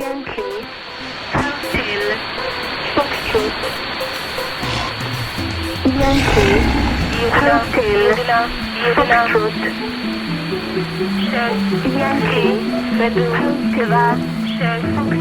Yankee, Hotel, Foxtrot, Yankee, Hotel, Foxtrot, Yankee, Hotel, Foxtrot,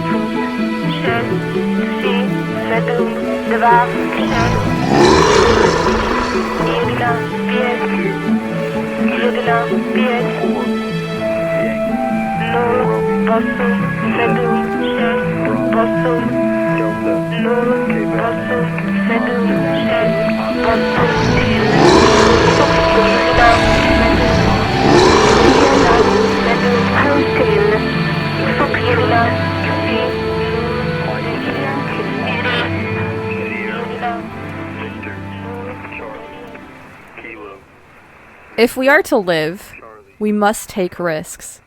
If we are to live, we must take risks,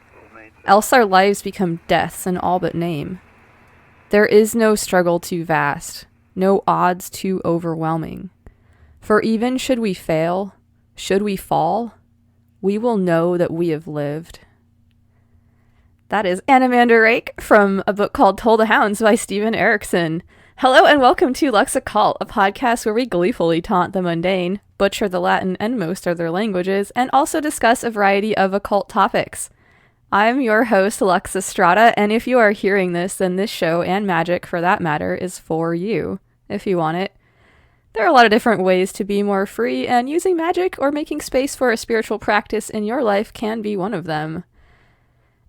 else our lives become deaths in all but name. There is no struggle too vast, no odds too overwhelming. For even should we fail, should we fall, we will know that we have lived. That is Anamanda Rake from a book called Toll the Hounds by Steven Erikson. Hello and welcome to Lux Occult, a podcast where we gleefully taunt the mundane, butcher the Latin and most other languages, and also discuss a variety of occult topics. I'm your host, Lux Estrada, and if you are hearing this, then this show, and magic for that matter, is for you, if you want it. There are a lot of different ways to be more free, and using magic or making space for a spiritual practice in your life can be one of them.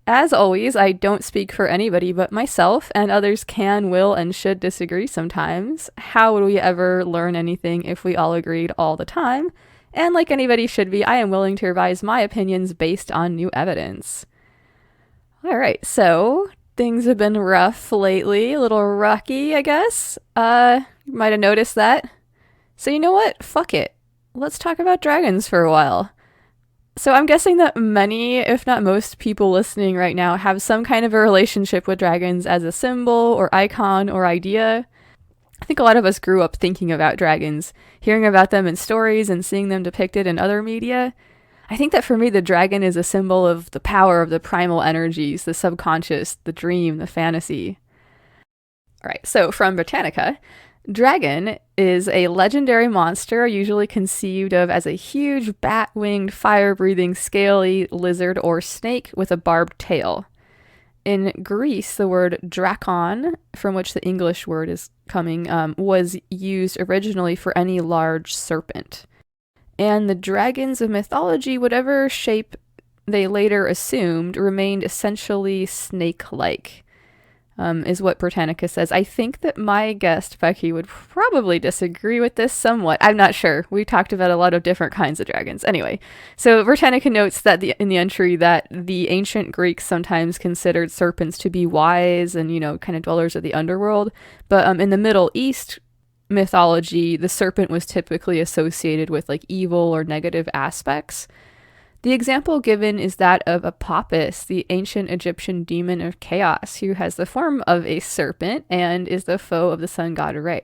As always, I don't speak for anybody but myself, and others can, will, and should disagree sometimes. How would we ever learn anything if we all agreed all the time? And like anybody should be, I am willing to revise my opinions based on new evidence. Alright, so things have been rough lately, a little rocky, I guess. You might have noticed that. So you know what? Fuck it. Let's talk about dragons for a while. So I'm guessing that many, if not most people listening right now have some kind of a relationship with dragons as a symbol or icon or idea. I think a lot of us grew up thinking about dragons, hearing about them in stories and seeing them depicted in other media. I think that for me, the dragon is a symbol of the power of the primal energies, the subconscious, the dream, the fantasy. All right, so from Britannica, dragon is a legendary monster usually conceived of as a huge bat-winged, fire-breathing, scaly lizard or snake with a barbed tail. In Greece, the word drakon, from which the English word is coming, was used originally for any large serpent. And the dragons of mythology, whatever shape they later assumed, remained essentially snake-like. Is what Britannica says. I think that my guest, Becky, would probably disagree with this somewhat. I'm not sure. We talked about a lot of different kinds of dragons. Anyway, so Britannica notes that in the entry that the ancient Greeks sometimes considered serpents to be wise and, kind of dwellers of the underworld. But in the Middle East mythology, the serpent was typically associated with like evil or negative aspects. The example given is that of Apopis, the ancient Egyptian demon of chaos, who has the form of a serpent and is the foe of the sun god Re.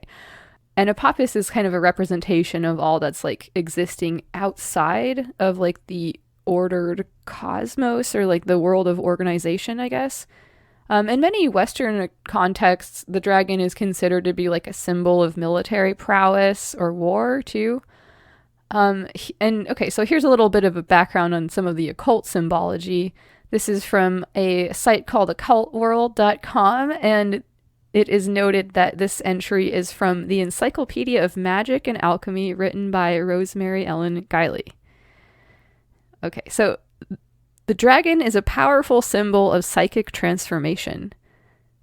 And Apopis is kind of a representation of all that's like existing outside of like the ordered cosmos or like the world of organization, I guess. In many Western contexts, the dragon is considered to be like a symbol of military prowess or war too. So here's a little bit of a background on some of the occult symbology. This is from a site called occultworld.com, and it is noted that this entry is from the Encyclopedia of Magic and Alchemy written by Rosemary Ellen Guiley. Okay, so the dragon is a powerful symbol of psychic transformation.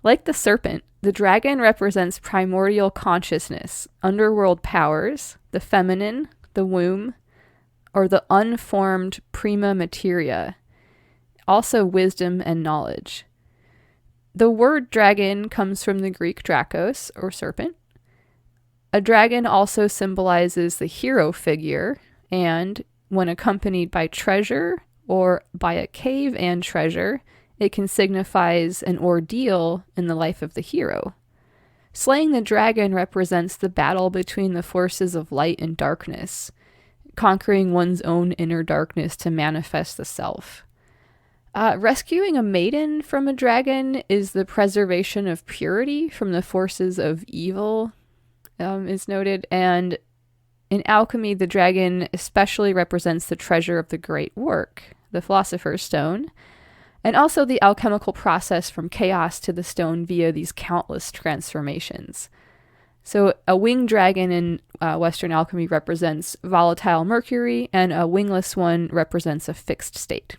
Like the serpent, the dragon represents primordial consciousness, underworld powers, the feminine, the womb, or the unformed prima materia, also wisdom and knowledge. The word dragon comes from the Greek drakos, or serpent. A dragon also symbolizes the hero figure, and when accompanied by treasure or by a cave and treasure, it can signify an ordeal in the life of the hero. Slaying the dragon represents the battle between the forces of light and darkness, conquering one's own inner darkness to manifest the self. Rescuing a maiden from a dragon is the preservation of purity from the forces of evil, is noted. And in alchemy, the dragon especially represents the treasure of the great work, the Philosopher's Stone, and also the alchemical process from chaos to the stone via these countless transformations. So a winged dragon in Western alchemy represents volatile mercury, and a wingless one represents a fixed state.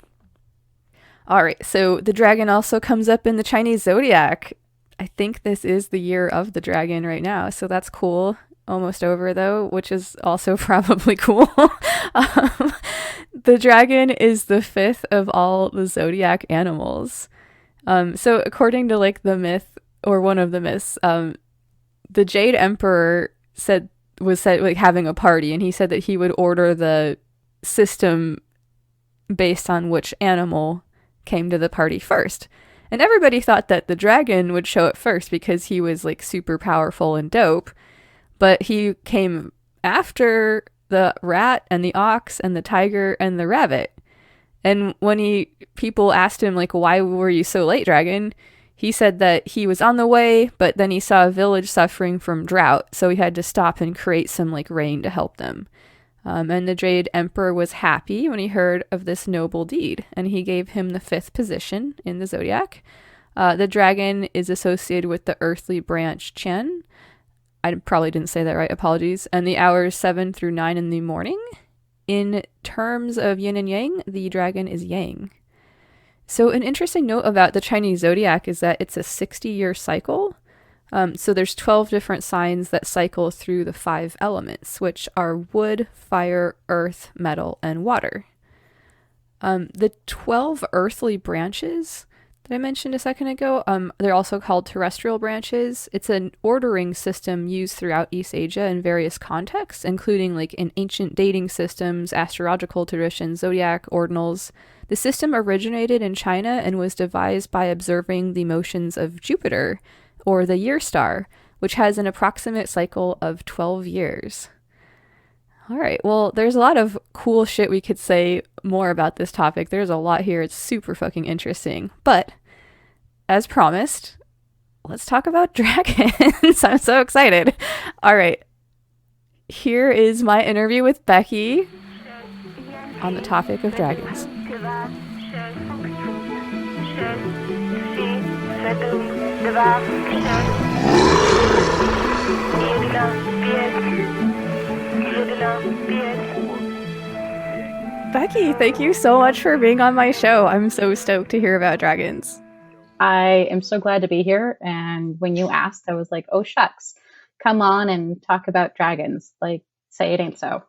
All right, so the dragon also comes up in the Chinese Zodiac. I think this is the year of the dragon right now, so that's cool. Almost over, though, which is also probably cool. The dragon is the fifth of all the zodiac animals. So according to like the myth, or one of the myths, the Jade Emperor was said like having a party, and he said that he would order the system based on which animal came to the party first. And everybody thought that the dragon would show up first because he was like super powerful and dope. But he came after the rat and the ox and the tiger and the rabbit. And when people asked him like, why were you so late, dragon? He said that he was on the way, but then he saw a village suffering from drought, so he had to stop and create some like rain to help them. And the Jade Emperor was happy when he heard of this noble deed, and he gave him the fifth position in the zodiac. The dragon is associated with the earthly branch Chen. I probably didn't say that right, apologies. And the hours 7 through 9 in the morning. In terms of yin and yang, the dragon is yang. So an interesting note about the Chinese zodiac is that it's a 60-year cycle. So there's 12 different signs that cycle through the 5 elements, which are wood, fire, earth, metal, and water. The 12 earthly branches that I mentioned a second ago, they're also called terrestrial branches. It's an ordering system used throughout East Asia in various contexts, including like in ancient dating systems, astrological traditions, zodiac, ordinals. The system originated in China and was devised by observing the motions of Jupiter, or the year star, which has an approximate cycle of 12 years. All right, well, there's a lot of cool shit we could say more about this topic. There's a lot here. It's super fucking interesting. But, as promised, let's talk about dragons. I'm so excited. All right, here is my interview with Becky on the topic of dragons. Becky, thank you so much for being on my show. I'm so stoked to hear about dragons. I am so glad to be here. And when you asked, I was like, oh, shucks, come on and talk about dragons. Like, say it ain't so.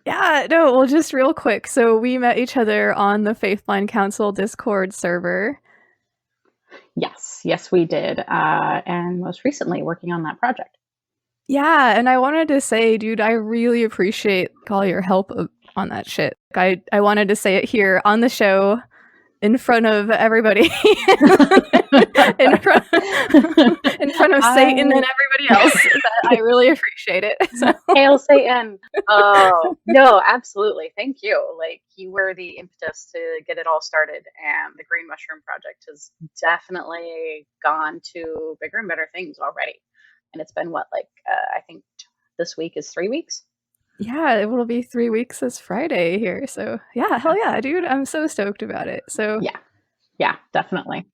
Yeah, no, well, just real quick. So we met each other on the Faithline Council Discord server. Yes, we did. And most recently working on that project. Yeah, and I wanted to say, dude, I really appreciate all your help on that shit. I wanted to say it here on the show in front of everybody. in front of Satan and everybody else. I really appreciate it. So. Hail Satan. Oh, no, absolutely. Thank you. Like, you were the impetus to get it all started, and the Green Mushroom Project has definitely gone to bigger and better things already. And it's been I think this week is 3 weeks. Yeah, it will be 3 weeks this Friday here. So yeah, hell yeah, dude. I'm so stoked about it. So yeah, definitely.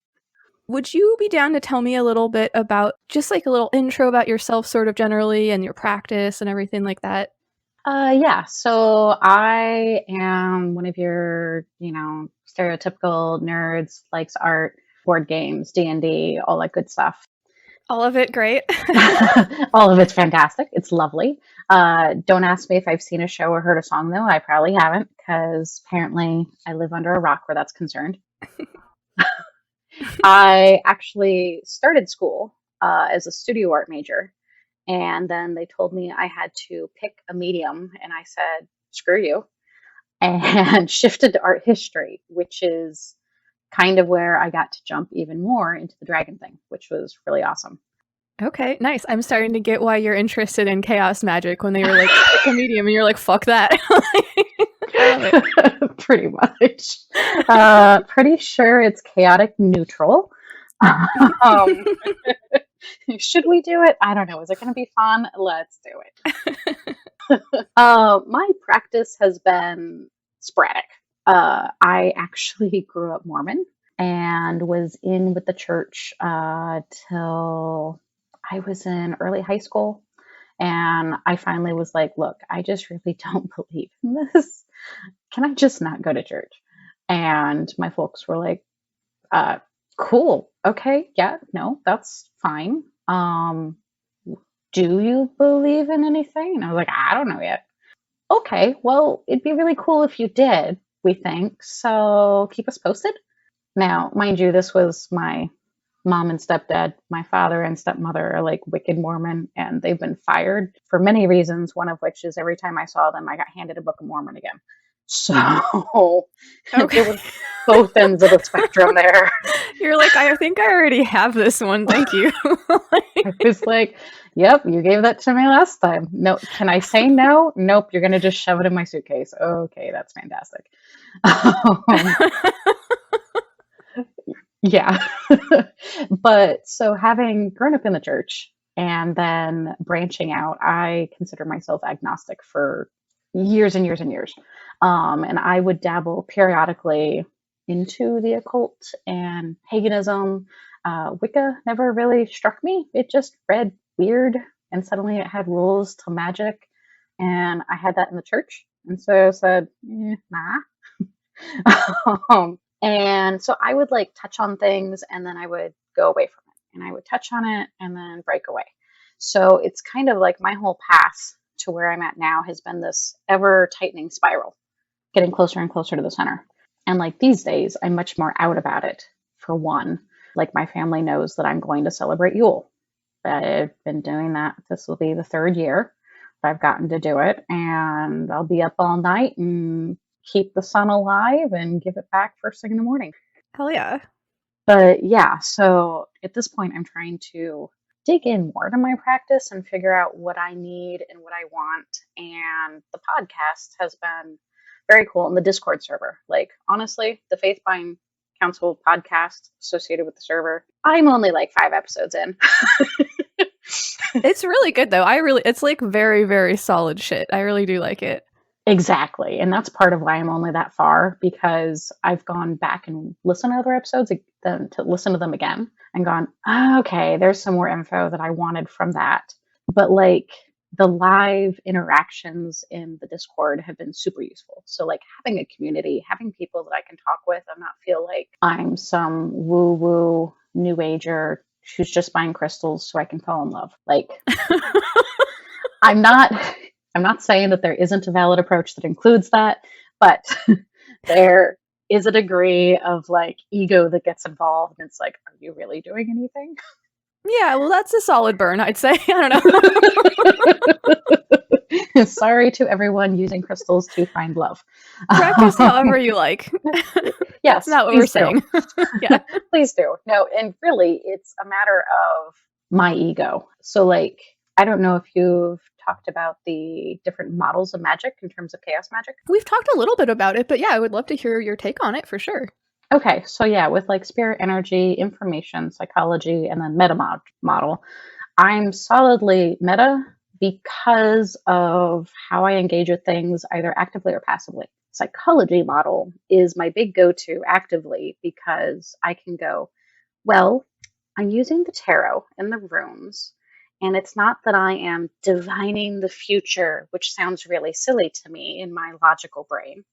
Would you be down to tell me a little bit about just like a little intro about yourself sort of generally and your practice and everything like that? Yeah, so I am one of your, stereotypical nerds, likes art, board games, D&D, all that good stuff. All of it great. All of it's fantastic. It's lovely. Don't ask me if I've seen a show or heard a song, though. I probably haven't, because apparently I live under a rock where that's concerned. I actually started school as a studio art major, and then they told me I had to pick a medium, and I said, screw you, and shifted to art history, which is kind of where I got to jump even more into the dragon thing, which was really awesome. Okay, nice. I'm starting to get why you're interested in chaos magic when they were like, pick a medium, and you're like, fuck that. I love it. Pretty much. Pretty sure it's chaotic neutral. Um, should we do it? I don't know. Is it going to be fun? Let's do it. My practice has been sporadic. I actually grew up Mormon and was in with the church till I was in early high school. And I finally was like, look, I just really don't believe in this. Can I just not go to church? And my folks were like, cool. Okay. Yeah, no, that's fine. Do you believe in anything? And I was like, I don't know yet. Okay, well, it'd be really cool if you did, we think. So keep us posted. Now, mind you, this was my mom and stepdad. My father and stepmother are like wicked Mormon, and they've been fired for many reasons, one of which is every time I saw them, I got handed a Book of Mormon again. So Okay. it was both ends of the spectrum there. You're like, I think I already have this one. Thank you. I was like, yep, you gave that to me last time. No, can I say no? Nope, you're going to just shove it in my suitcase. Okay, that's fantastic. Yeah. But so having grown up in the church and then branching out, I consider myself agnostic for years and years and years. And I would dabble periodically into the occult and paganism. Wicca never really struck me. It just read weird, and suddenly it had rules to magic. And I had that in the church. And so I said, nah. And so I would like touch on things and then I would go away from it. And I would touch on it and then break away. So it's kind of like my whole path to where I'm at now has been this ever tightening spiral, getting closer and closer to the center. And like these days, I'm much more out about it. For one, like my family knows that I'm going to celebrate Yule. I've been doing that. This will be the third year that I've gotten to do it. And I'll be up all night and keep the sun alive and give it back first thing in the morning. Hell yeah. But yeah, so at this point, I'm trying to dig in more to my practice and figure out what I need and what I want. And the podcast has been very cool. And the Discord server, like honestly, the Faith Bind Council podcast associated with the server, I'm only like 5 episodes in. It's really good though. It's like very, very solid shit. I really do like it. Exactly. And that's part of why I'm only that far, because I've gone back and listened to other episodes, then to listen to them again and gone, okay, there's some more info that I wanted from that. But like the live interactions in the Discord have been super useful. So like having a community, having people that I can talk with and not feel like I'm some woo-woo new ager who's just buying crystals so I can fall in love. Like I'm not saying that there isn't a valid approach that includes that, but there is a degree of like ego that gets involved. And it's like, are you really doing anything? Yeah, well, that's a solid burn, I'd say. I don't know. Sorry to everyone using crystals to find love. Practice however you like. Yes, that's not what we're saying. Yeah, please do. No, and really, it's a matter of my ego. So, like, I don't know if you've talked about the different models of magic in terms of chaos magic. We've talked a little bit about it, but yeah, I would love to hear your take on it for sure. Okay, so yeah, with like spirit energy, information, psychology, and then meta model, I'm solidly meta because of how I engage with things either actively or passively. Psychology model is my big go-to actively because I can go, well, I'm using the tarot and the runes, and it's not that I am divining the future, which sounds really silly to me in my logical brain.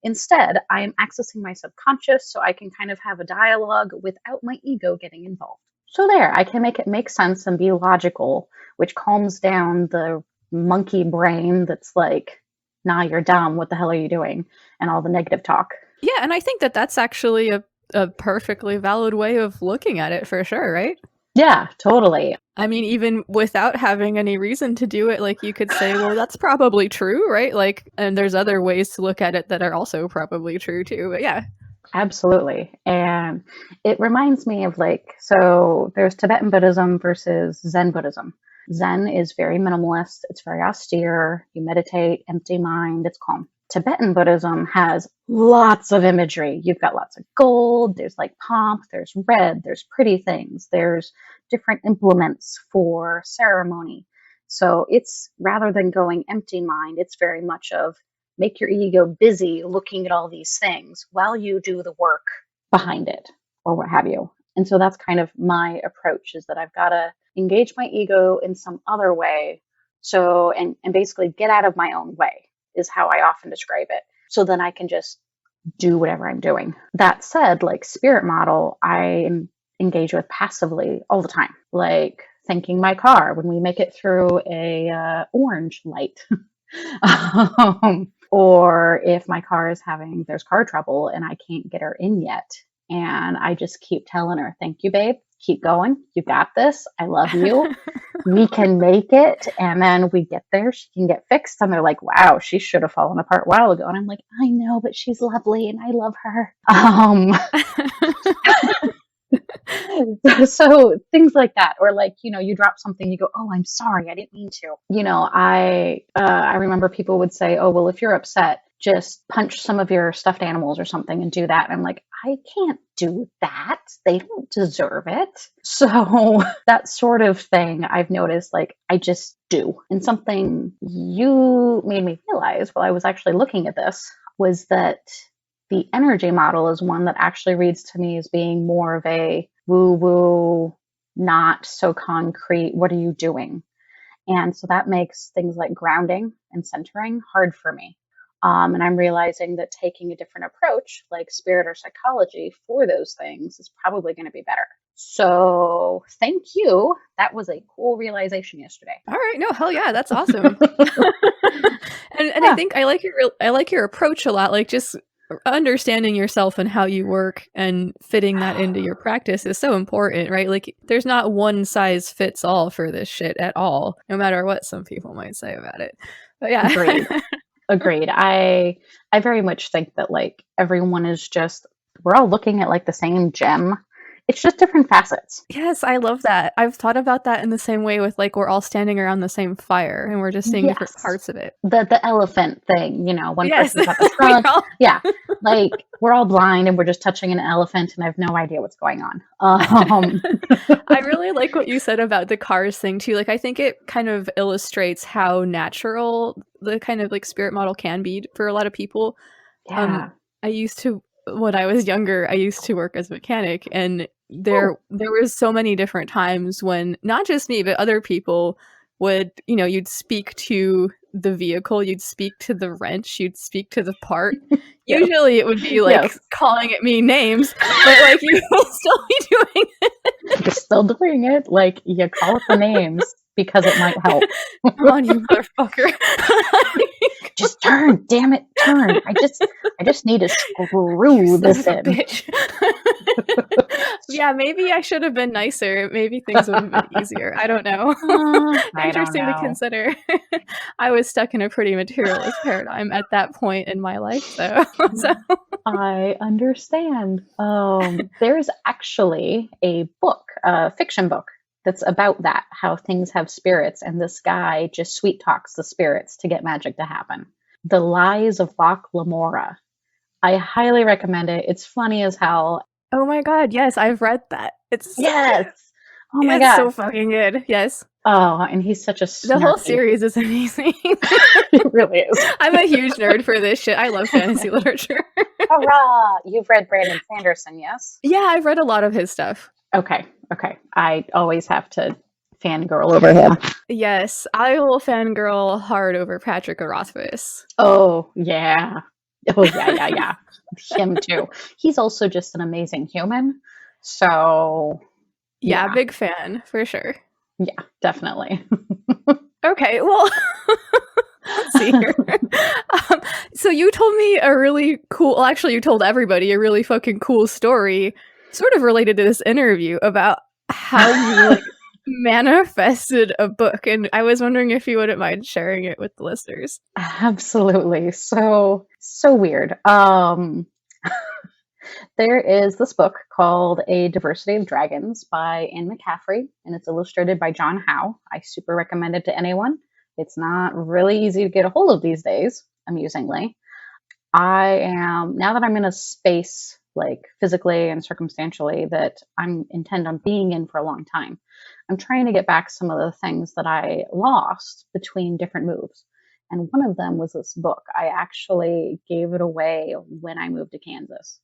Instead, I am accessing my subconscious so I can kind of have a dialogue without my ego getting involved. So there, I can make it make sense and be logical, which calms down the monkey brain that's like, nah, you're dumb, what the hell are you doing? And all the negative talk. Yeah, and I think that that's actually a perfectly valid way of looking at it for sure, right? Yeah, totally. I mean, even without having any reason to do it, like you could say, well, that's probably true, right? Like, and there's other ways to look at it that are also probably true too, but yeah. Absolutely. And it reminds me of like, so there's Tibetan Buddhism versus Zen Buddhism. Zen is very minimalist. It's very austere. You meditate, empty mind, it's calm. Tibetan Buddhism has lots of imagery. You've got lots of gold, there's like pomp, there's red, there's pretty things, there's different implements for ceremony. So it's, rather than going empty mind, it's very much of make your ego busy looking at all these things while you do the work behind it or what have you. And so that's kind of my approach, is that I've got to engage my ego in some other way. So, and basically get out of my own way is how I often describe it. So then I can just do whatever I'm doing. That said, like spirit model, I engage with passively all the time, like thanking my car when we make it through a orange light. Or if my car is there's car trouble and I can't get her in yet. And I just keep telling her, thank you, babe. Keep going. You got this. I love you. We can make it. And then we get there. She can get fixed. And they're like, wow, she should have fallen apart a while ago. And I'm like, I know, but she's lovely and I love her. So things like that, or like, you drop something, you go, oh, I'm sorry, I didn't mean to. I remember people would say, oh, well, if you're upset, just punch some of your stuffed animals or something and do that. And I'm like, I can't do that. They don't deserve it. So that sort of thing I've noticed, like, I just do. And something you made me realize while I was actually looking at this was that the energy model is one that actually reads to me as being more of a woo-woo, not so concrete, what are you doing? And so that makes things like grounding and centering hard for me. And I'm realizing that taking a different approach, like spirit or psychology, for those things is probably going to be better. So thank you. That was a cool realization yesterday. All right. No, hell yeah. That's awesome. and Yeah. I think I like your approach a lot. Like, just understanding yourself and how you work and fitting that into your practice is so important, right? Like, there's not one size fits all for this shit at all, no matter what some people might say about it. But yeah. Agreed. I very much think that, like, everyone is just, we're all looking at like the same gem. It's just different facets. Yes, I love that. I've thought about that in the same way with, like, we're all standing around the same fire and we're just seeing different parts of it. The elephant thing, one person's at the front. Yeah. Like, we're all blind and we're just touching an elephant and I have no idea what's going on. I really like what you said about the cars thing too. Like, I think it kind of illustrates how natural the kind of like spirit model can be for a lot of people. Yeah. When I was younger, I used to work as a mechanic, and there was so many different times when not just me, but other people would, you'd speak to the vehicle, you'd speak to the wrench, you'd speak to the part. Yes. Usually it would be like calling at me names, but like you will still be doing it. You're still doing it. Like, you call it the names because it might help. Come on, you motherfucker. Just turn, damn it, turn. I just need to screw this in. Yeah, maybe I should have been nicer. Maybe things would have been easier. I don't know. Interesting to consider. I was stuck in a pretty materialist paradigm at that point in my life, so. I understand. There's actually a book, a fiction book, that's about that, how things have spirits, and this guy just sweet talks the spirits to get magic to happen. The Lies of Bach Lamora. I highly recommend it. It's funny as hell. Oh my god, yes, I've read that. Yes. Oh my god. It's so fucking good. Yes. Oh, and he's such a snarky. The whole series is amazing. It really is. I'm a huge nerd for this shit. I love fantasy literature. Hurrah! You've read Brandon Sanderson, yes? Yeah, I've read a lot of his stuff. Okay. I always have to fangirl over him. Yes, I will fangirl hard over Patrick Rothfuss. Oh, yeah. Yeah. Him too. He's also just an amazing human. So, yeah, big fan, for sure. Yeah, definitely. Okay, well, let's see here. So you told me a really cool, well, actually you told everybody a really fucking cool story, sort of related to this interview, about how you like manifested a book, and I was wondering if you wouldn't mind sharing it with the listeners. Absolutely. So weird. There is this book called A Diversity of Dragons by Anne McCaffrey, and it's illustrated by John Howe. I super recommend it to anyone. It's not really easy to get a hold of these days, amusingly. now that I'm in a space, like physically and circumstantially, that I'm intend on being in for a long time, I'm trying to get back some of the things that I lost between different moves. And one of them was this book. I actually gave it away when I moved to Kansas,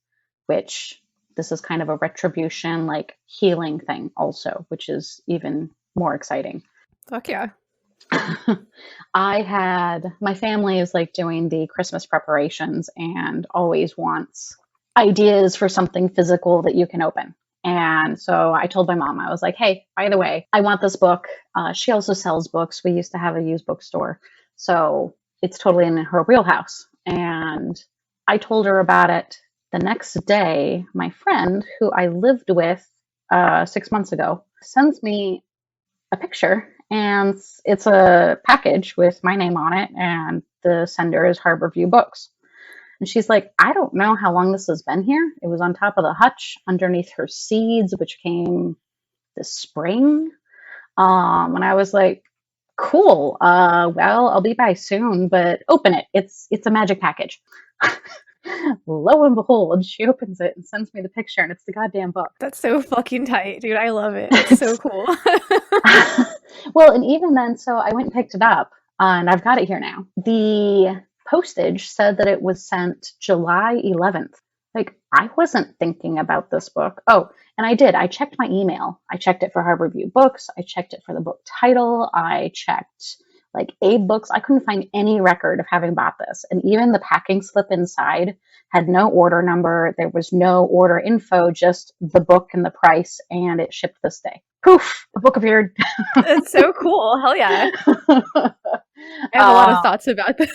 which this is kind of a retribution, like healing thing also, which is even more exciting. Fuck yeah. My family is like doing the Christmas preparations and always wants ideas for something physical that you can open. And so I told my mom, I was like, hey, by the way, I want this book. She also sells books. We used to have a used bookstore. So it's totally in her wheelhouse. And I told her about it. The next day, my friend who I lived with 6 months ago sends me a picture, and it's a package with my name on it, and the sender is Harborview Books. And she's like, I don't know how long this has been here. It was on top of the hutch underneath her seeds, which came this spring. And I was like, cool. Well, I'll be by soon, but open it. It's a magic package. Lo and behold, she opens it and sends me the picture, and it's the goddamn book. That's so fucking tight, dude. I love it. It's so cool. Well, and even then, so I went and picked it up, and I've got it here now. The postage said that it was sent July 11th. Like, I wasn't thinking about this book. Oh, and I did. I checked my email. I checked it for Harborview Books. I checked it for the book title. I checked like Abe Books. I couldn't find any record of having bought this. And even the packing slip inside had no order number. There was no order info, just the book and the price, and it shipped this day. Poof, the book appeared. It's so cool. Hell yeah. I have a lot of thoughts about this.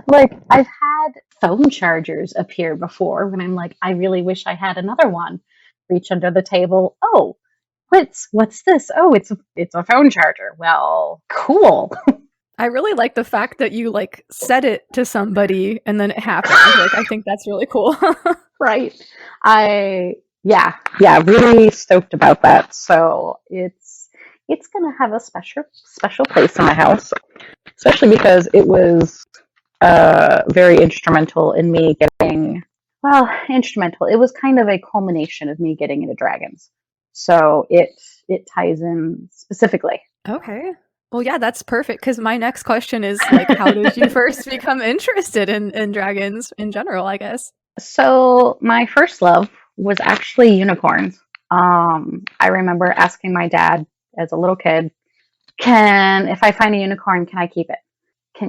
Like, I've had phone chargers appear before when I'm like, I really wish I had another one. Reach under the table. Oh, what's this? Oh, it's a phone charger. Well, cool. I really like the fact that you like said it to somebody and then it happened. Like, I think that's really cool. Right. Yeah, really stoked about that. So it's gonna have a special place in my house, especially because it was very instrumental in me getting, instrumental. It was kind of a culmination of me getting into dragons. So it ties in specifically. Okay. Well, yeah, that's perfect, because my next question is, like, how did you first become interested in dragons in general, I guess? So my first love was actually unicorns. I remember asking my dad as a little kid, if I find a unicorn, can I keep it?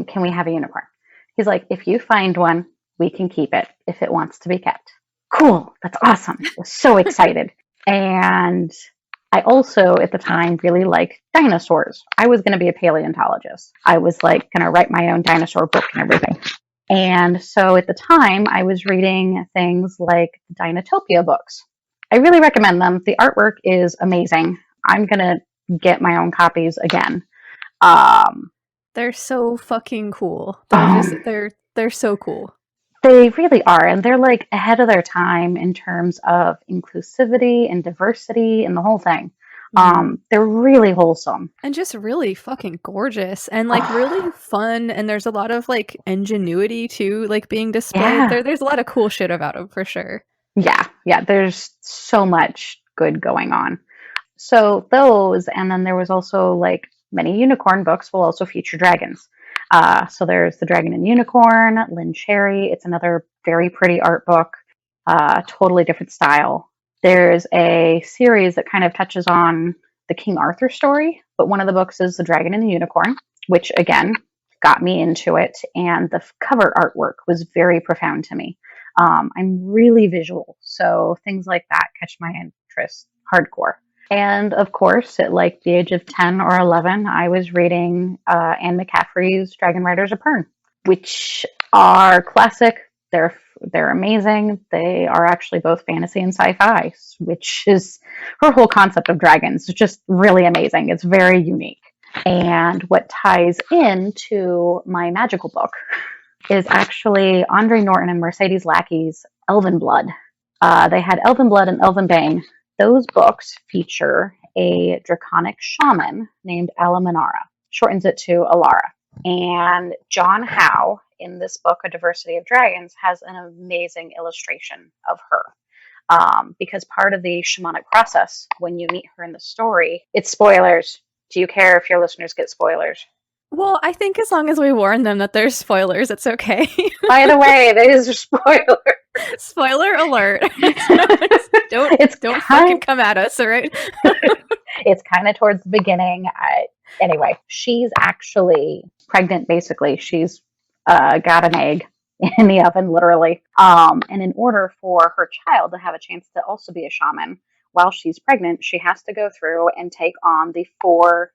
Can we have a unicorn? He's like, if you find one, we can keep it if it wants to be kept. Cool. That's awesome. I was so excited. And I also, at the time, really liked dinosaurs. I was going to be a paleontologist. I was like going to write my own dinosaur book and everything. And so at the time, I was reading things like the Dinotopia books. I really recommend them. The artwork is amazing. I'm going to get my own copies again. They're so fucking cool. They're so cool. They really are. And they're like ahead of their time in terms of inclusivity and diversity and the whole thing. They're really wholesome. And just really fucking gorgeous and like really fun. And there's a lot of like ingenuity too, like being displayed. Yeah. There's a lot of cool shit about them for sure. Yeah. There's so much good going on. So those, and then there was also like many unicorn books will also feature dragons. So there's The Dragon and Unicorn, Lynn Cherry. It's another very pretty art book, totally different style. There's a series that kind of touches on the King Arthur story, but one of the books is The Dragon and the Unicorn, which again got me into it. And the cover artwork was very profound to me. I'm really visual, so things like that catch my interest hardcore. And of course, at like the age of 10 or 11, I was reading Anne McCaffrey's Dragon Riders of Pern, which are classic. They're amazing. They are actually both fantasy and sci-fi, which is her whole concept of dragons. It's just really amazing. It's very unique. And what ties into my magical book is actually Andre Norton and Mercedes Lackey's Elven Blood. They had Elven Blood and Elven Bane. Those books feature a draconic shaman named Alamanara, shortens it to Alara. And John Howe, in this book, A Diversity of Dragons, has an amazing illustration of her. Because part of the shamanic process, when you meet her in the story, it's spoilers. Do you care if your listeners get spoilers? Well, I think as long as we warn them that there's spoilers, it's okay. By the way, there's a spoiler. Spoiler alert. Don't fucking come at us, all right? It's kind of towards the beginning. Anyway, she's actually pregnant, basically. She's got an egg in the oven, literally. And in order for her child to have a chance to also be a shaman while she's pregnant, she has to go through and take on the four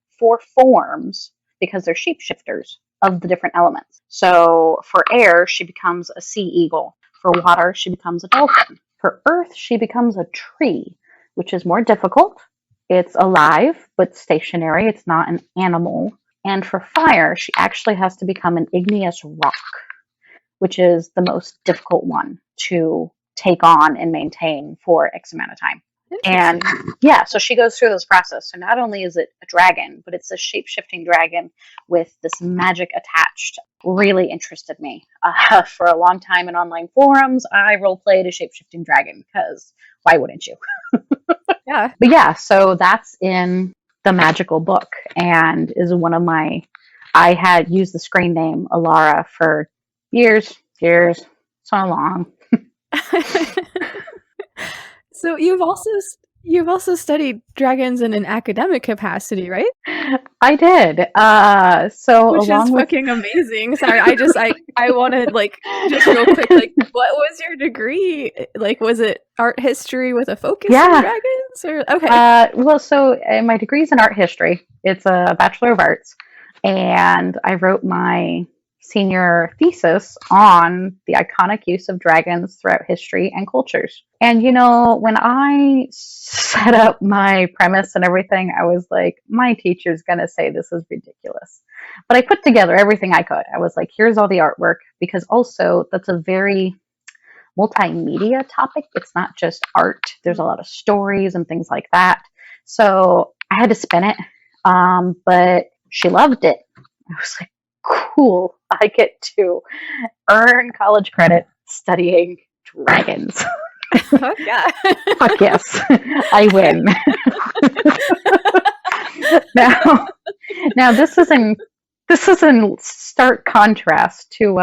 forms, because they're shapeshifters of the different elements. So for air, she becomes a sea eagle. For water, she becomes a dolphin. For earth, she becomes a tree, which is more difficult. It's alive, but stationary. It's not an animal. And for fire, she actually has to become an igneous rock, which is the most difficult one to take on and maintain for X amount of time. And yeah, so she goes through this process. So not only is it a dragon, but it's a shape-shifting dragon with this magic attached. Really interested me. For a long time in online forums, I role-played a shape-shifting dragon, because why wouldn't you? Yeah. But yeah, so that's in the magical book, and is one of my... I had used the screen name Alara for years, so long. So you've also studied dragons in an academic capacity, right? I did. Which is fucking amazing. Sorry, I wanted just real quick, what was your degree? Was it art history with a focus on dragons? Or okay. Well, so my degree's in art history. It's a Bachelor of Arts, and I wrote my senior thesis on the iconic use of dragons throughout history and cultures. And when I set up my premise and everything, I was like, my teacher's gonna say this is ridiculous. But I put together everything I could. I was like, here's all the artwork, because also that's a very multimedia topic. It's not just art. There's a lot of stories and things like that. So I had to spin it. But she loved it. I was like, cool, I get to earn college credit studying dragons. Fuck yeah. Fuck yes, I win. Now this is in stark contrast to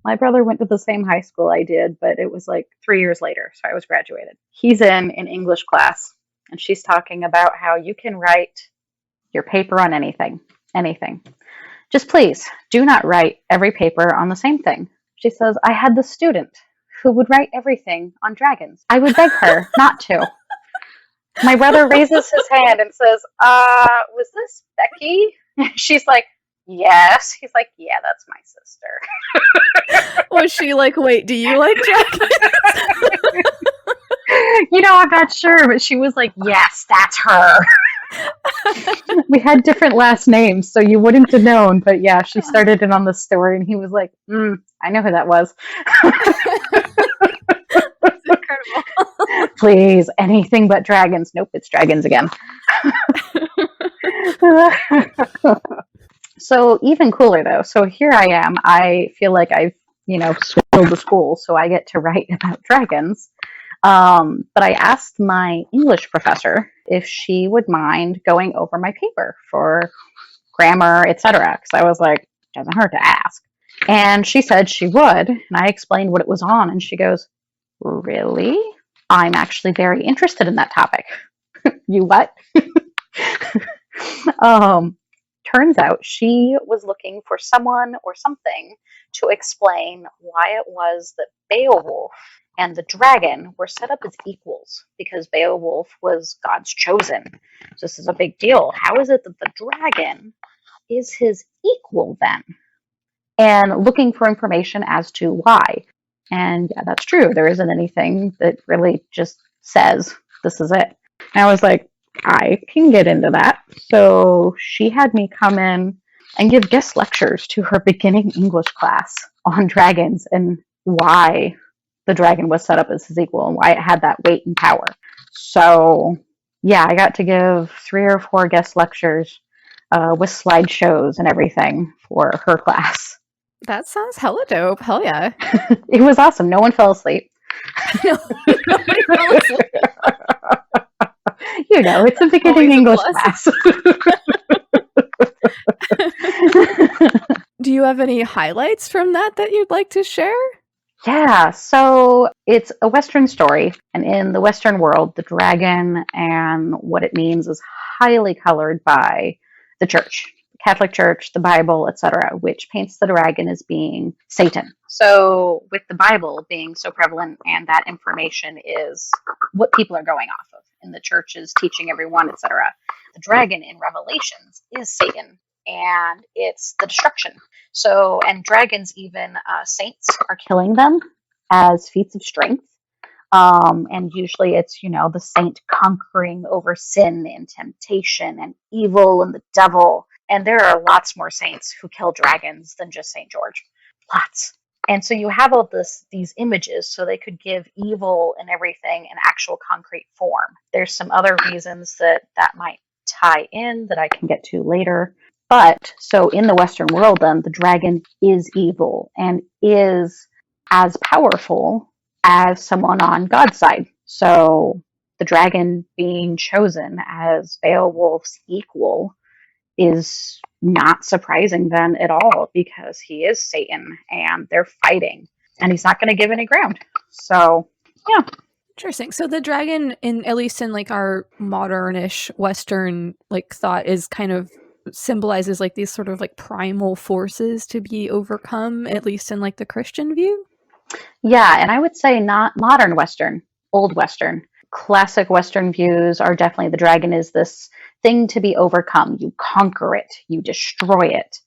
my brother went to the same high school I did, but it was 3 years later, so I was graduated. He's in an English class, and she's talking about how you can write your paper on anything. Just please do not write every paper on the same thing. She says, I had the student who would write everything on dragons. I would beg her not to. My brother raises his hand and says, was this Becky? She's like, yes. He's like, yeah, that's my sister. Was she like, wait, do you like dragons? I'm not sure, but she was like, yes, that's her. We had different last names, so you wouldn't have known, but yeah, she started it on the story, and he was like, I know who that was. That's incredible. Please, anything but dragons. Nope, it's dragons again. So even cooler, though. So here I am. I feel like I've, swindled the school, so I get to write about dragons. But I asked my English professor if she would mind going over my paper for grammar, etc. Because I was like, it doesn't hurt to ask. And she said she would. And I explained what it was on. And she goes, really? I'm actually very interested in that topic. You what? Turns out she was looking for someone or something to explain why it was that Beowulf and the dragon were set up as equals, because Beowulf was God's chosen. So this is a big deal. How is it that the dragon is his equal then? And looking for information as to why. And yeah, that's true. There isn't anything that really just says, this is it. And I was like, I can get into that. So she had me come in and give guest lectures to her beginning English class on dragons and why the dragon was set up as his equal and why it had that weight and power. So yeah, I got to give 3 or 4 guest lectures with slideshows and everything for her class. That sounds hella dope. Hell yeah. It was awesome. No one fell asleep. Nobody fell asleep. You know, it's a beginning Always a English plus. class. Do you have any highlights from that you'd like to share? Yeah, so it's a Western story, and in the Western world, the dragon and what it means is highly colored by the church, Catholic Church, the Bible, etc., which paints the dragon as being Satan. So, with the Bible being so prevalent, and that information is what people are going off of, and the church is teaching everyone, etc., the dragon in Revelations is Satan, and it's the destruction. So, and dragons, even saints, are killing them as feats of strength. And usually it's, the saint conquering over sin and temptation and evil and the devil. And there are lots more saints who kill dragons than just St. George. Lots. And so you have all these images so they could give evil and everything an actual concrete form. There's some other reasons that might tie in that I can get to later. But so in the Western world, then the dragon is evil and is as powerful as someone on God's side. So the dragon being chosen as Beowulf's equal is not surprising then at all, because he is Satan and they're fighting and he's not going to give any ground. So, yeah. Interesting. So the dragon, at least in like our modernish Western like thought, is kind of symbolizes like these sort of like primal forces to be overcome, at least in like the Christian view. Yeah, and I would say not modern Western, old Western. Classic Western views are definitely the dragon is this thing to be overcome. You conquer it, you destroy it,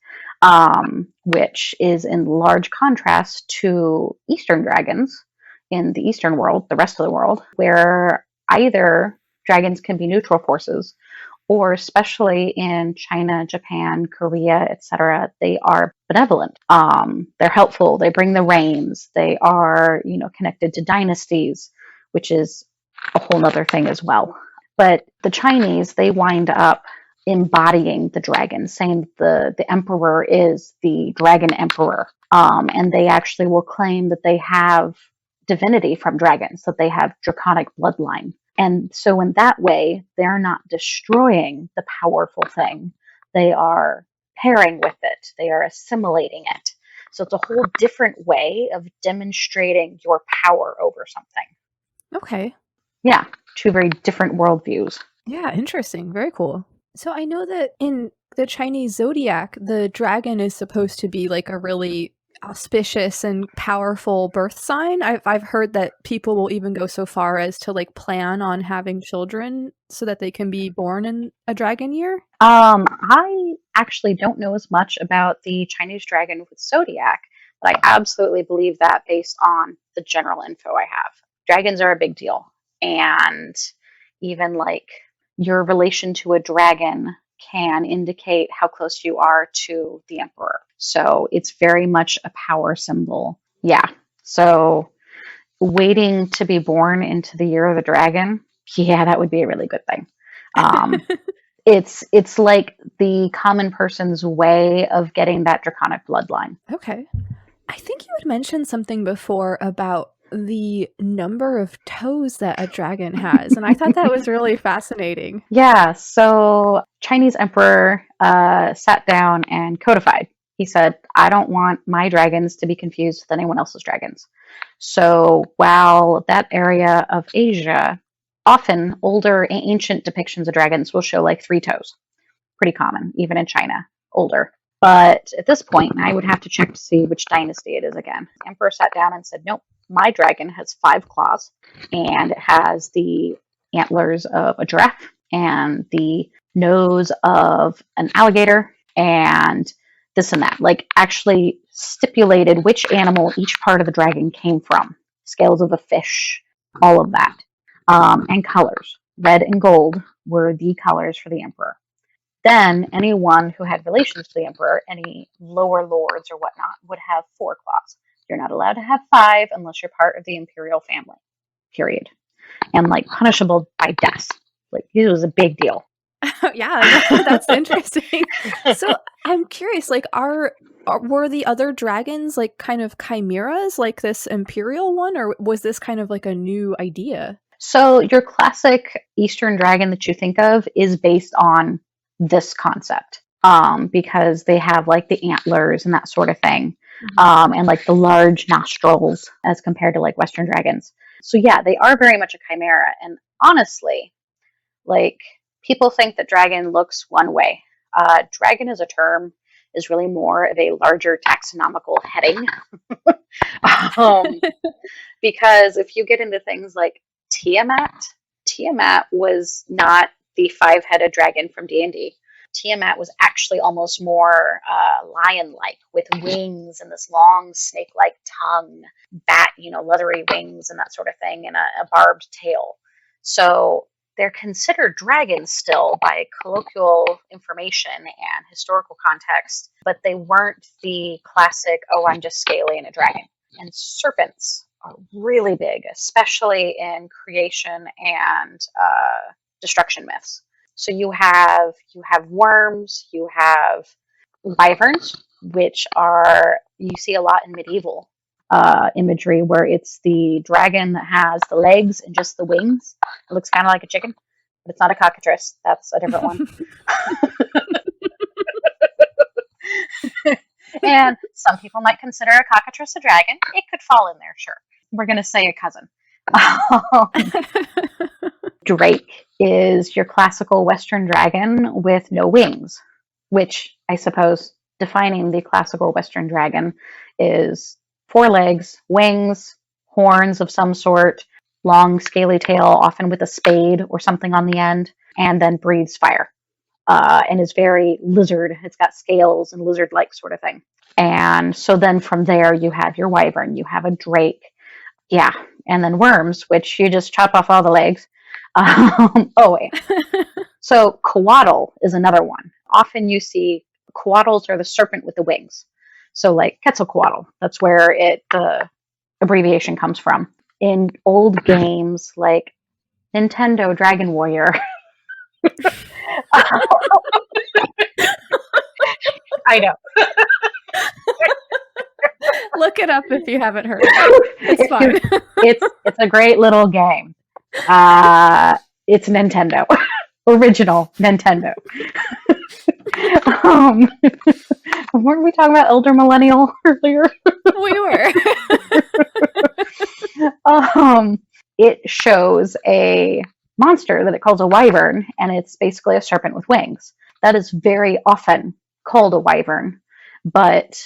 which is in large contrast to Eastern dragons in the Eastern world, the rest of the world, where either dragons can be neutral forces, or especially in China, Japan, Korea, etc., they are benevolent. They're helpful. They bring the rains. They are, connected to dynasties, which is a whole other thing as well. But the Chinese, they wind up embodying the dragon, saying the emperor is the dragon emperor. And they actually will claim that they have divinity from dragons, that they have draconic bloodline. And so in that way, they're not destroying the powerful thing. They are pairing with it. They are assimilating it. So it's a whole different way of demonstrating your power over something. Okay. Yeah, two very different worldviews. Yeah, interesting. Very cool. So I know that in the Chinese Zodiac, the dragon is supposed to be like a really auspicious and powerful birth sign. I've heard that people will even go so far as to like plan on having children so that they can be born in a dragon year. I actually don't know as much about the Chinese dragon with Zodiac, but I absolutely believe that based on the general info I have. Dragons are a big deal. And even like your relation to a dragon can indicate how close you are to the emperor. So it's very much a power symbol. Yeah. So waiting to be born into the year of the dragon, yeah, that would be a really good thing. It's like the common person's way of getting that draconic bloodline. Okay. I think you had mentioned something before about the number of toes that a dragon has, and I thought that was really fascinating. Yeah, so Chinese emperor sat down and codified. He said, I don't want my dragons to be confused with anyone else's dragons. So while that area of Asia, often older ancient depictions of dragons will show like 3 toes. Pretty common, even in China, older. But at this point, I would have to check to see which dynasty it is again. The emperor sat down and said, nope, my dragon has 5 claws, and it has the antlers of a giraffe and the nose of an alligator and this and that. Like actually stipulated which animal each part of the dragon came from. Scales of a fish, all of that. And colors. Red and gold were the colors for the emperor. Then anyone who had relations to the emperor, any lower lords or whatnot, would have 4 claws. You're not allowed to have 5 unless you're part of the imperial family, period. And like punishable by death. Like this was a big deal. Yeah, that's interesting. So I'm curious, like, were the other dragons like kind of chimeras, like this imperial one, or was this kind of like a new idea? So your classic Eastern dragon that you think of is based on this concept, because they have like the antlers and that sort of thing, and like the large nostrils as compared to like Western dragons. So yeah, they are very much a chimera. And honestly, like people think that dragon looks one way. Dragon as a term is really more of a larger taxonomical heading. um, because if you get into things like Tiamat, Tiamat was not the five-headed dragon from D&D. Tiamat was actually almost more lion-like with wings and this long snake-like tongue, leathery wings and that sort of thing, and a barbed tail. So they're considered dragons still by colloquial information and historical context, but they weren't the classic, oh, I'm just scaly and a dragon. And serpents are really big, especially in creation and destruction myths. So you have worms, you have wyverns, which are you see a lot in medieval imagery, where it's the dragon that has the legs and just the wings. It looks kind of like a chicken, but it's not a cockatrice. That's a different one. And some people might consider a cockatrice a dragon. It could fall in there, sure. We're going to say a cousin. Drake is your classical Western dragon with no wings, which I suppose defining the classical Western dragon is 4 legs, wings, horns of some sort, long scaly tail, often with a spade or something on the end, and then breathes fire. And is very lizard. It's got scales and lizard-like sort of thing. And so then from there you have your wyvern, you have a drake, yeah, and then worms, which you just chop off all the legs. Oh wait. So Quetzalcoatl is another one. Often you see Quetzalcoatls are the serpent with the wings. So like Quetzalcoatl, that's where the abbreviation comes from. In old games like Nintendo Dragon Warrior. I know. Look it up if you haven't heard it. It's fine. It's a great little game. It's Nintendo. Original Nintendo. Weren't we talking about Elder Millennial earlier? We were. It shows a monster that it calls a wyvern, and it's basically a serpent with wings. That is very often called a wyvern, but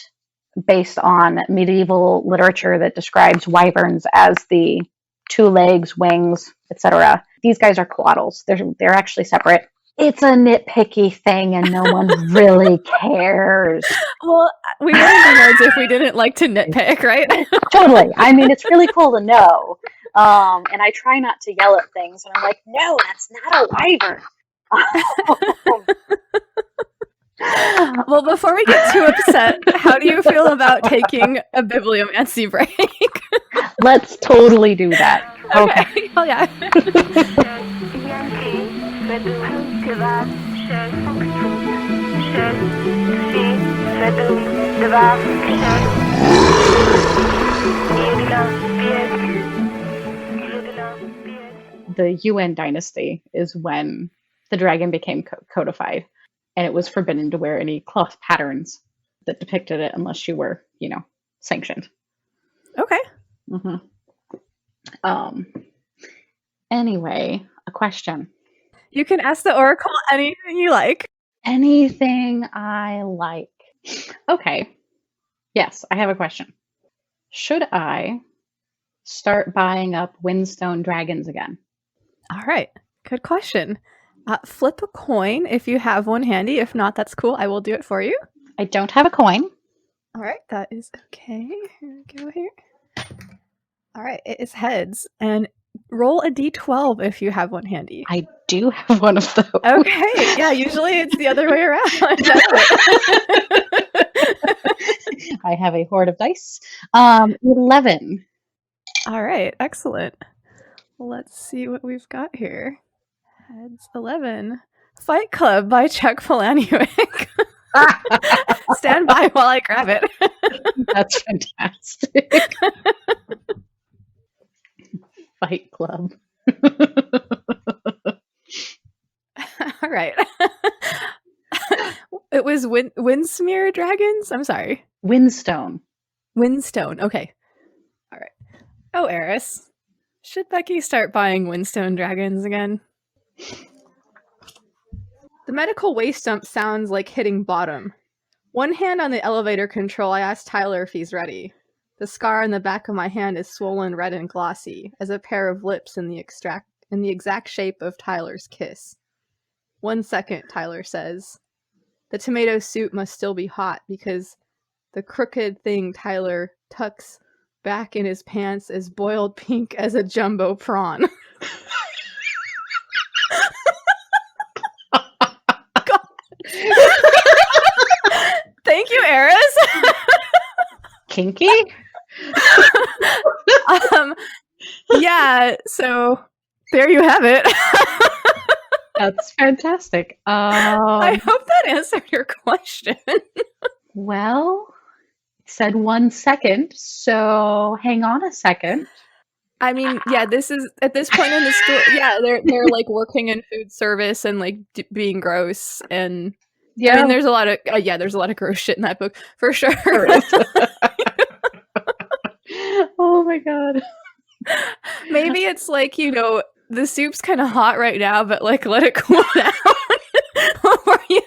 based on medieval literature that describes wyverns as the 2 legs, wings, etc., these guys are Quetzalcoatls. They're actually separate. It's a nitpicky thing, and no one really cares. Well, we wouldn't be nerds if we didn't like to nitpick, right? Totally. I mean, it's really cool to know. And I try not to yell at things, and I'm like, no, that's not a wyvern. Well, before we get too upset, how do you feel about taking a bibliomancy break? Let's totally do that. Okay. Oh, yeah. The Yuan dynasty is when the dragon became codified, and it was forbidden to wear any cloth patterns that depicted it unless you were, sanctioned. Okay. Mm-hmm. Anyway, a question. You can ask the oracle anything you like. Anything I like. Okay. Yes, I have a question. Should I start buying up Windstone dragons again? All right. Good question. Flip a coin if you have one handy. If not, that's cool. I will do it for you. I don't have a coin. All right. That is okay. Here we go here. All right. It is heads. And roll a d12 if you have one handy. I do have one of those. Okay. Yeah, usually it's the other way around. I have a hoard of dice. 11. All right. Excellent. Let's see what we've got here. Heads 11. Fight Club by Chuck Palahniuk. Stand by while I grab it. That's fantastic. Fight Club. All right. It was Windsmear Dragons? I'm sorry. Windstone. Windstone. Okay. All right. Oh, Eris. Should Becky start buying Windstone Dragons again? The medical waste dump sounds like hitting bottom. One hand on the elevator control, I asked Tyler if he's ready. The scar on the back of my hand is swollen red and glossy, as a pair of lips in the exact shape of Tyler's kiss. 1 second, Tyler says. The tomato soup must still be hot, because the crooked thing Tyler tucks back in his pants is boiled pink as a jumbo prawn. Thank you, Eris. Kinky? Yeah, so there you have it. That's fantastic. I hope that answered your question. Well, it said 1 second, so hang on a second. I mean, yeah, this is at this point in the story. Yeah, they're like working in food service and like being gross, and Yeah, I mean, there's a lot of there's a lot of gross shit in that book for sure. Oh my god. Maybe it's like, you know, the soup's kind of hot right now, but like let it cool down before you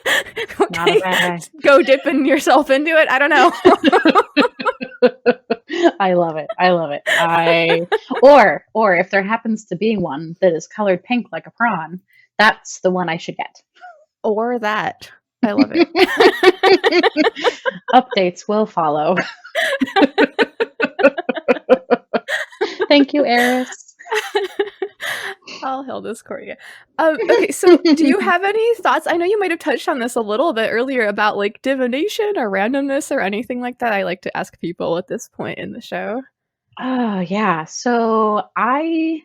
Not a bad go dipping yourself into it. I don't know. I love it. I love it. Or if there happens to be one that is colored pink like a prawn, that's the one I should get. Or that. I love it. Updates will follow. Thank you, Eris. I'll hold this court. Yeah. Okay, so do you have any thoughts? I know you might have touched on this a little bit earlier about like divination or randomness or anything like that. I like to ask people at this point in the show. Oh, yeah. So I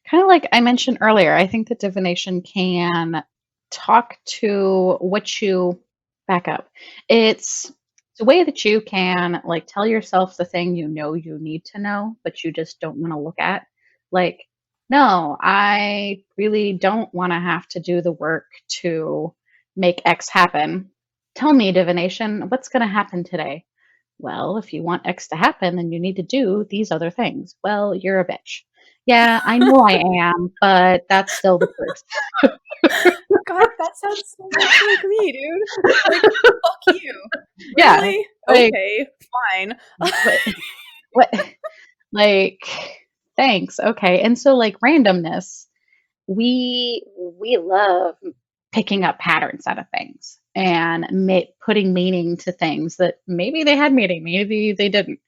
kind of like I mentioned earlier, I think that divination can talk to what you back up. It's a way that you can like tell yourself the thing you know you need to know, but you just don't want to look at. Like, no, I really don't want to have to do the work to make X happen. Tell me, divination, what's going to happen today? Well, if you want X to happen, then you need to do these other things. Well, you're a bitch. Yeah, I know I am, but that's still the truth. God, that sounds so much like me, dude. Like, fuck you. Yeah, Really? like- Okay, fine. What? Like, thanks. Okay. And so like randomness, we love picking up patterns out of things and putting meaning to things that maybe they had meaning, maybe they didn't.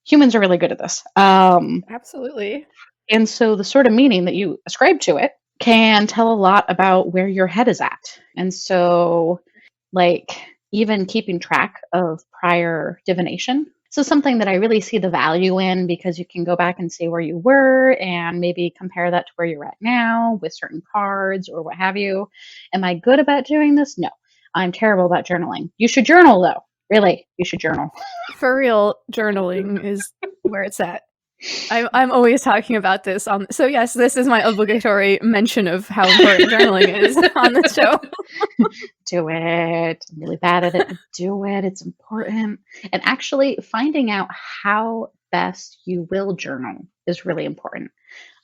Humans are really good at this. Absolutely. And so the sort of meaning that you ascribe to it can tell a lot about where your head is at. And so, like, even keeping track of prior divination. So, something that I really see the value in because you can go back and see where you were and maybe compare that to where you're at now with certain cards or what have you. Am I good about doing this? No, I'm terrible about journaling. You should journal, though. Really, you should journal. For real, journaling is where it's at. I'm always talking about this on. So yes, this is my obligatory mention of how important journaling is on the show. Do it. I'm really bad at it. But do it. It's important. And actually, finding out how best you will journal is really important.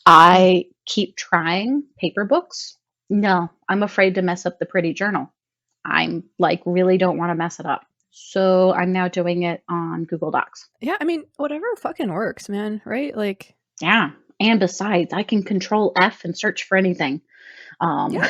I keep trying paper books. No, I'm afraid to mess up the pretty journal. I'm like really don't want to mess it up. So I'm now doing it on Google Docs. Yeah, I mean, whatever fucking works, man, right? Like, Yeah. And besides, I can control F and search for anything. Yeah.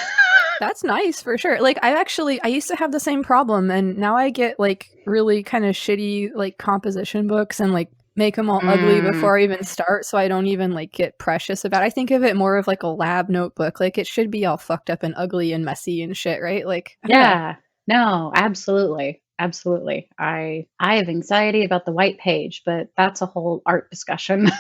That's nice for sure. Like, I used to have the same problem, and now I get like really kind of shitty like composition books and like make them all ugly before I even start, so I don't even like get precious about it. I think of it more of like a lab notebook. Like, it should be all fucked up and ugly and messy and shit, right? Like, I don't know. Yeah. No, absolutely. Absolutely. I have anxiety about the white page, but that's a whole art discussion.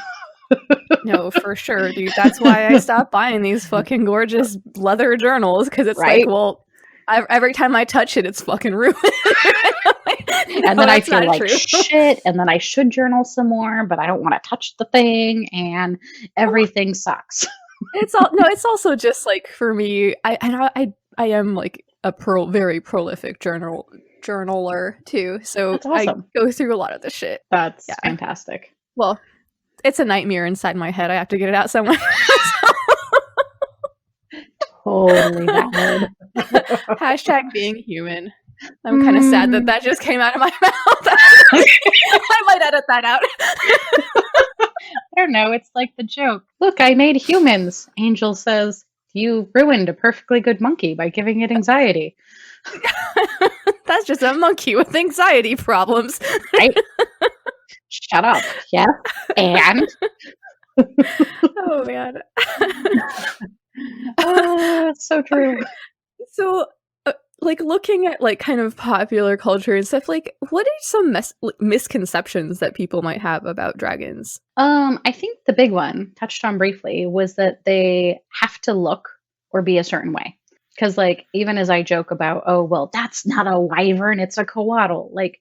No, for sure, dude. That's why I stopped buying these fucking gorgeous leather journals, because it's Right? like, well, every time I touch it, it's fucking ruined. And then I feel like shit, and then I should journal some more, but I don't want to touch the thing, and everything sucks. It's also just like, for me, I am like a very prolific journaler too, so That's awesome. I go through a lot of the shit. That's fantastic. Well, it's a nightmare inside my head. I have to get it out somewhere. Totally valid. Hashtag being human. I'm kind of sad that just came out of my mouth. I might edit that out. I don't know. It's like the joke. Look, I made humans. Angel says, you ruined a perfectly good monkey by giving it anxiety. That's just a monkey with anxiety problems. Right? Shut up. Yeah. And? Oh, man. So true. So, like, looking at like kind of popular culture and stuff, like, what are some misconceptions that people might have about dragons? I think the big one, touched on briefly, was that they have to look or be a certain way. Because, like, even as I joke about, oh, well, that's not a wyvern, it's a coatl. Like,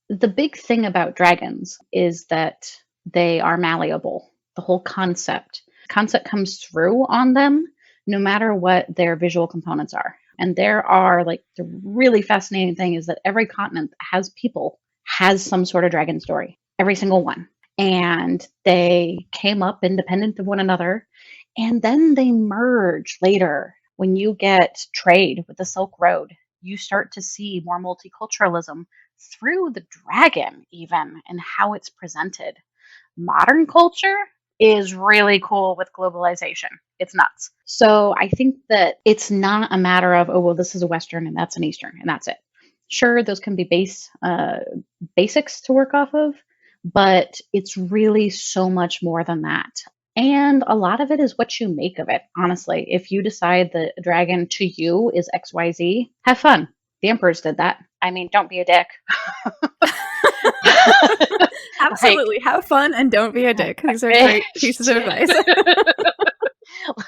the big thing about dragons is that they are malleable. The whole concept comes through on them no matter what their visual components are. And there are, like, the really fascinating thing is that every continent that has some sort of dragon story. Every single one. And they came up independent of one another. And then they merge later. When you get trade with the Silk Road, you start to see more multiculturalism through the dragon, even, and how it's presented. Modern culture is really cool with globalization. It's nuts. So I think that it's not a matter of, oh, well, this is a Western and that's an Eastern and that's it. Sure, those can be basics to work off of, but it's really so much more than that. And a lot of it is what you make of it, honestly. If you decide that a dragon to you is XYZ, have fun. The emperors did that. I mean, don't be a dick. Absolutely. Have fun and don't be a dick. These are great pieces of advice.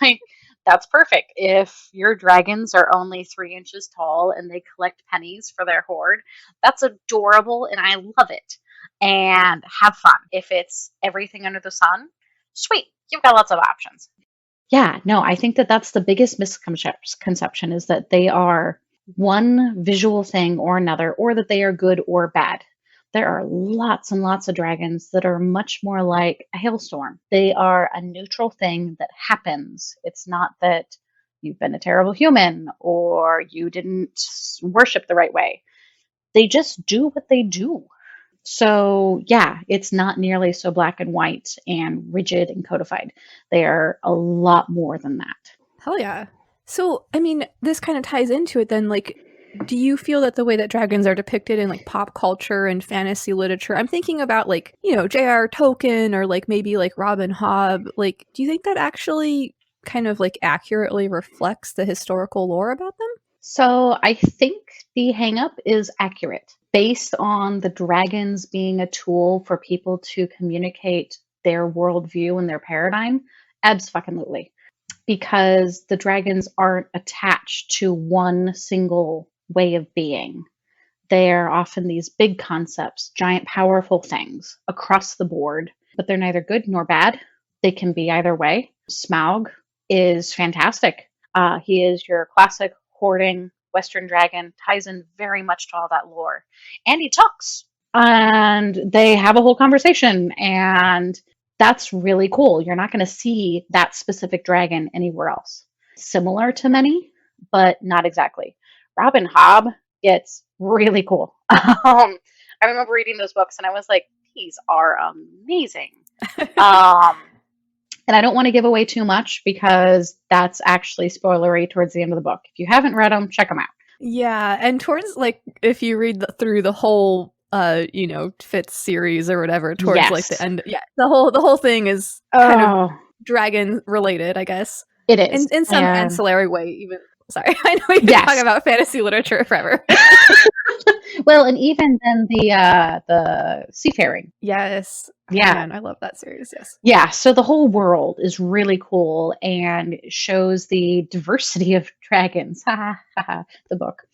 Like, that's perfect. If your dragons are only 3 inches tall and they collect pennies for their hoard, that's adorable and I love it. And have fun. If it's everything under the sun, sweet. You've got lots of options. Yeah, no, I think that that's the biggest misconception is that they are one visual thing or another, or that they are good or bad. There are lots and lots of dragons that are much more like a hailstorm. They are a neutral thing that happens. It's not that you've been a terrible human or you didn't worship the right way. They just do what they do. So, yeah, it's not nearly so black and white and rigid and codified. They are a lot more than that. Hell yeah. So, I mean, this kind of ties into it then, like, do you feel that the way that dragons are depicted in, like, pop culture and fantasy literature, I'm thinking about, like, you know, J.R. Tolkien or, like, maybe, like, Robin Hobb, like, do you think that actually kind of, like, accurately reflects the historical lore about them? So, I think the hang-up is accurate. Based on the dragons being a tool for people to communicate their worldview and their paradigm, abso-fucking-lutely. Because the dragons aren't attached to one single way of being. They're often these big concepts, giant powerful things across the board, but they're neither good nor bad. They can be either way. Smaug is fantastic. He is your classic hoarding Western dragon, ties in very much to all that lore. And he talks. And they have a whole conversation. And that's really cool. You're not going to see that specific dragon anywhere else. Similar to many, but not exactly. Robin Hobb gets really cool. I remember reading those books and I was like, these are amazing. And I don't want to give away too much because that's actually spoilery towards the end of the book. If you haven't read them, check them out. Yeah, and towards, like, if you read through the whole, you know, Fitz series or whatever, towards like the end, yeah, the whole thing is kind of dragon related, I guess. It is in some ancillary way, even. Sorry, I know we can Yes. talk about fantasy literature forever. Well, and even then the seafaring. Yes. Yeah. Man, I love that series. Yes. Yeah, so the whole world is really cool and shows the diversity of dragons. Ha ha ha, ha, the book.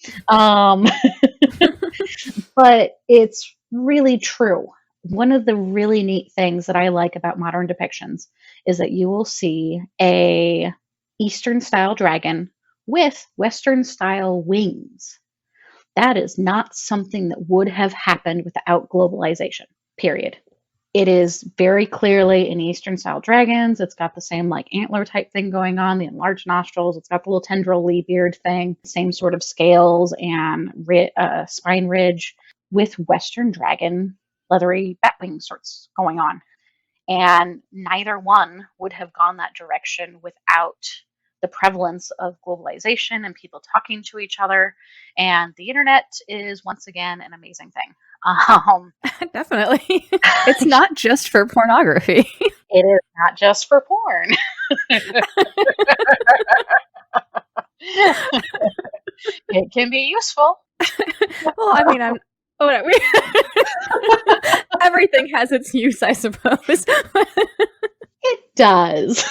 But it's really true. One of the really neat things that I like about modern depictions is that you will see a Eastern style dragon with Western style wings. That is not something that would have happened without globalization, period. It is very clearly an Eastern style dragons. It's got the same like antler type thing going on, the enlarged nostrils. It's got the little tendril beard thing, same sort of scales and spine ridge with Western dragon leathery bat wing sorts going on. And neither one would have gone that direction without the prevalence of globalization and people talking to each other. And the internet is once again an amazing thing. Definitely. It's not just for pornography. It is not just for porn. It can be useful. Well, I mean, whatever. Everything has its use, I suppose. It does.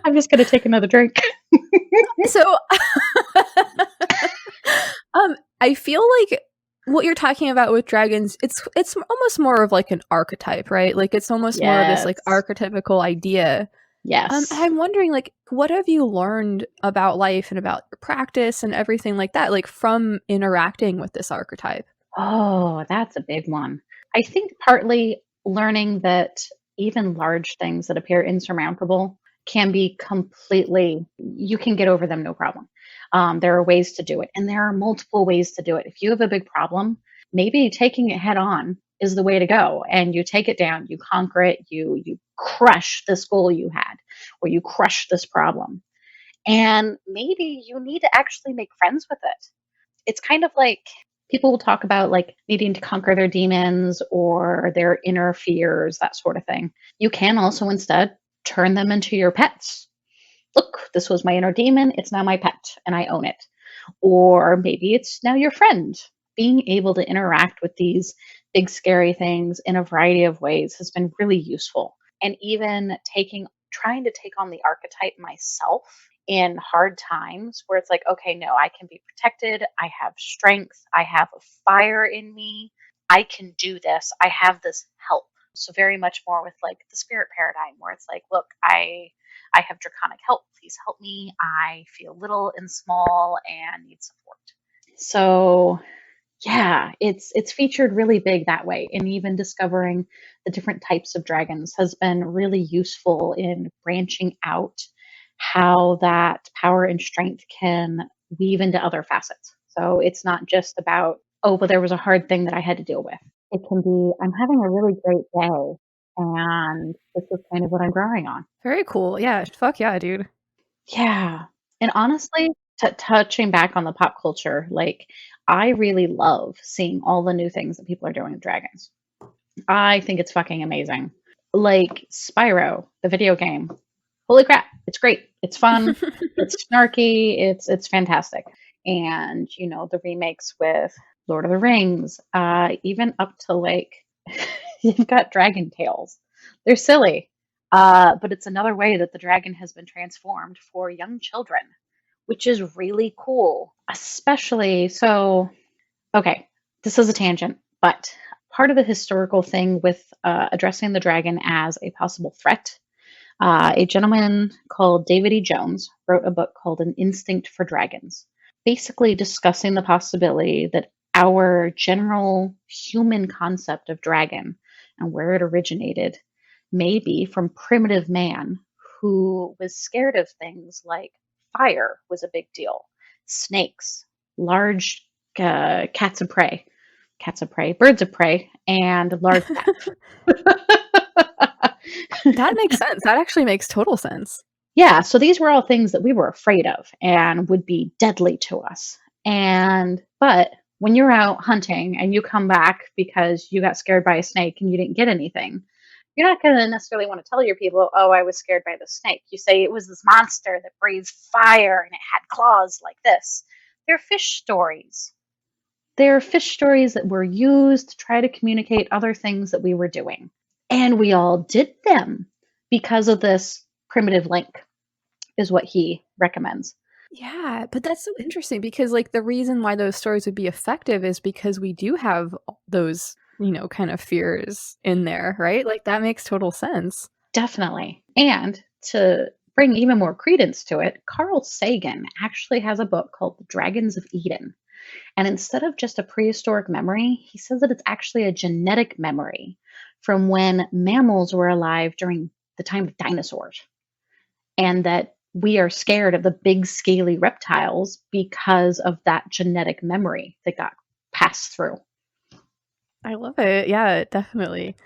I'm just going to take another drink. So, I feel like what you're talking about with dragons, it's almost more of like an archetype, right? Like it's almost more of this like archetypical idea. Yes. I'm wondering, like, what have you learned about life and about your practice and everything like that, like from interacting with this archetype? Oh, that's a big one. I think partly learning that even large things that appear insurmountable can be you can get over them no problem. There are ways to do it, and there are multiple ways to do it. If you have a big problem, maybe taking it head on is the way to go, and you take it down, you conquer it, you crush this goal you had, or you crush this problem. And maybe you need to actually make friends with it. It's kind of like people will talk about like needing to conquer their demons or their inner fears, that sort of thing. You can also instead turn them into your pets. Look, this was my inner demon. It's now my pet and I own it. Or maybe it's now your friend. Being able to interact with these big, scary things in a variety of ways has been really useful. And even trying to take on the archetype myself in hard times where it's like, okay, no, I can be protected. I have strength. I have a fire in me. I can do this. I have this help. So very much more with like the spirit paradigm where it's like, look, I have draconic help. Please help me. I feel little and small and need support. So yeah, it's featured really big that way. And even discovering the different types of dragons has been really useful in branching out how that power and strength can weave into other facets. So it's not just about, oh, but there was a hard thing that I had to deal with. It can be, I'm having a really great day and this is kind of what I'm growing on. Very cool. Yeah. Fuck yeah, dude. Yeah. And honestly, touching back on the pop culture, like I really love seeing all the new things that people are doing with dragons. I think it's fucking amazing. Like Spyro, the video game. Holy crap, it's great. It's fun. It's snarky. It's fantastic. And, you know, the remakes with Lord of the Rings, even up to like, you've got dragon tails. They're silly. But it's another way that the dragon has been transformed for young children, which is really cool. Especially, so, okay, this is a tangent, but part of the historical thing with addressing the dragon as a possible threat, a gentleman called David E. Jones wrote a book called An Instinct for Dragons, basically discussing the possibility that our general human concept of dragon and where it originated may be from primitive man who was scared of things like fire was a big deal, snakes, large cats of prey, birds of prey, and large cats. That makes sense. That actually makes total sense. Yeah, so these were all things that we were afraid of and would be deadly to us. But when you're out hunting and you come back because you got scared by a snake and you didn't get anything, you're not going to necessarily want to tell your people, oh, I was scared by the snake. You say it was this monster that breathed fire and it had claws like this. They're fish stories. They're fish stories that were used to try to communicate other things that we were doing. And we all did them because of this primitive link, is what he recommends. Yeah, but that's so interesting because like the reason why those stories would be effective is because we do have those, kind of fears in there, right? Like that makes total sense. Definitely. And to bring even more credence to it, Carl Sagan actually has a book called The Dragons of Eden. And instead of just a prehistoric memory, he says that it's actually a genetic memory from when mammals were alive during the time of dinosaurs. And that we are scared of the big scaly reptiles because of that genetic memory that got passed through. I love it. Yeah, definitely.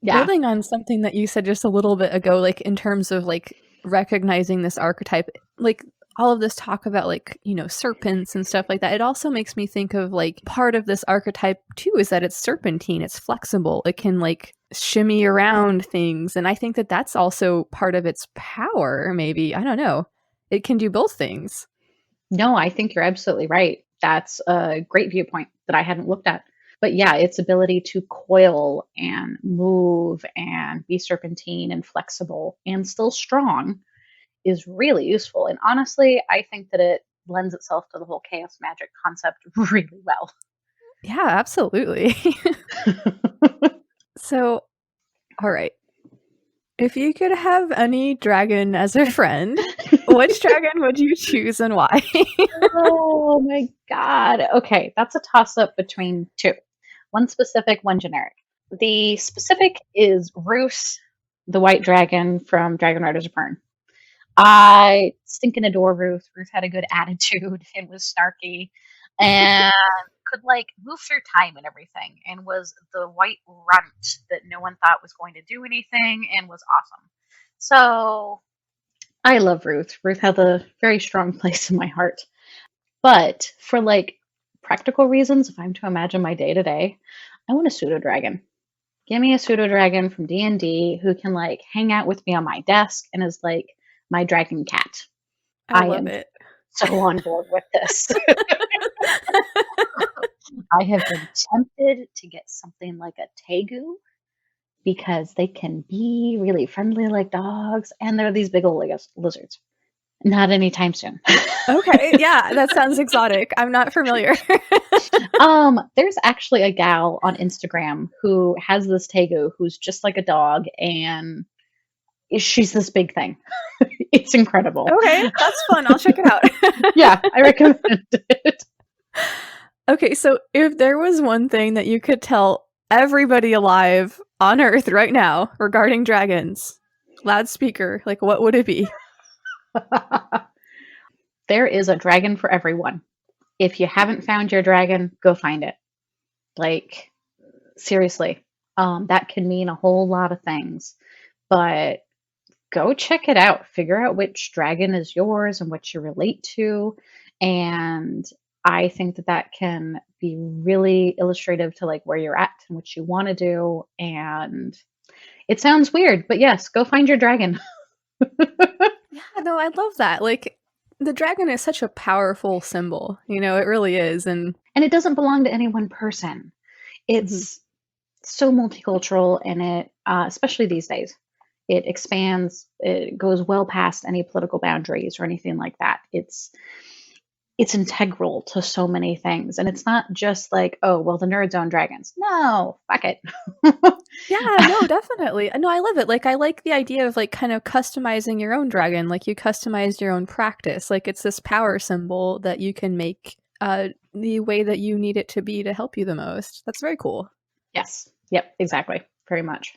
Yeah. Building on something that you said just a little bit ago, like in terms of like recognizing this archetype, like all of this talk about like, serpents and stuff like that, it also makes me think of like part of this archetype too is that it's serpentine, it's flexible, it can like shimmy around things. And I think that that's also part of its power, maybe. I don't know. It can do both things. No, I think you're absolutely right. That's a great viewpoint that I hadn't looked at. But yeah, its ability to coil and move and be serpentine and flexible and still strong is really useful. And honestly, I think that it lends itself to the whole chaos magic concept really well. Yeah, absolutely. So, all right. If you could have any dragon as a friend, which dragon would you choose and why? Oh my God. Okay, that's a toss up between two, one specific, one generic. The specific is Roos, the white dragon from Dragon Riders of Pern. I stinking adore Ruth. Ruth had a good attitude and was snarky and could like move through time and everything and was the white runt that no one thought was going to do anything and was awesome. So I love Ruth. Ruth has a very strong place in my heart. But for like practical reasons, if I'm to imagine my day to day, I want a pseudo dragon. Give me a pseudo dragon from D&D who can like hang out with me on my desk and is like my dragon cat. I love am it. so on board with this. I have been tempted to get something like a tegu because they can be really friendly like dogs and they're these big old lizards. Not anytime soon. Okay, yeah, that sounds exotic. I'm not familiar. There's actually a gal on Instagram who has this tegu who's just like a dog and she's this big thing. It's incredible. Okay, that's fun. I'll check it out. Yeah, I recommend it. Okay, so if there was one thing that you could tell everybody alive on Earth right now regarding dragons, loudspeaker, like what would it be? There is a dragon for everyone. If you haven't found your dragon, go find it. Like, seriously, that can mean a whole lot of things. But go check it out. Figure out which dragon is yours and what you relate to. And I think that that can be really illustrative to like where you're at and what you want to do. And it sounds weird, but yes, go find your dragon. Yeah, no, I love that. Like, the dragon is such a powerful symbol. It really is. And it doesn't belong to any one person. It's so multicultural, and it, especially these days, it expands. It goes well past any political boundaries or anything like that. It's integral to so many things, and it's not just like, oh, well, the nerds own dragons. No, fuck it. yeah, no, definitely. No, I love it. Like, I like the idea of like kind of customizing your own dragon. Like, you customized your own practice. Like, it's this power symbol that you can make the way that you need it to be to help you the most. That's very cool. Yes. Yep. Exactly. Very much.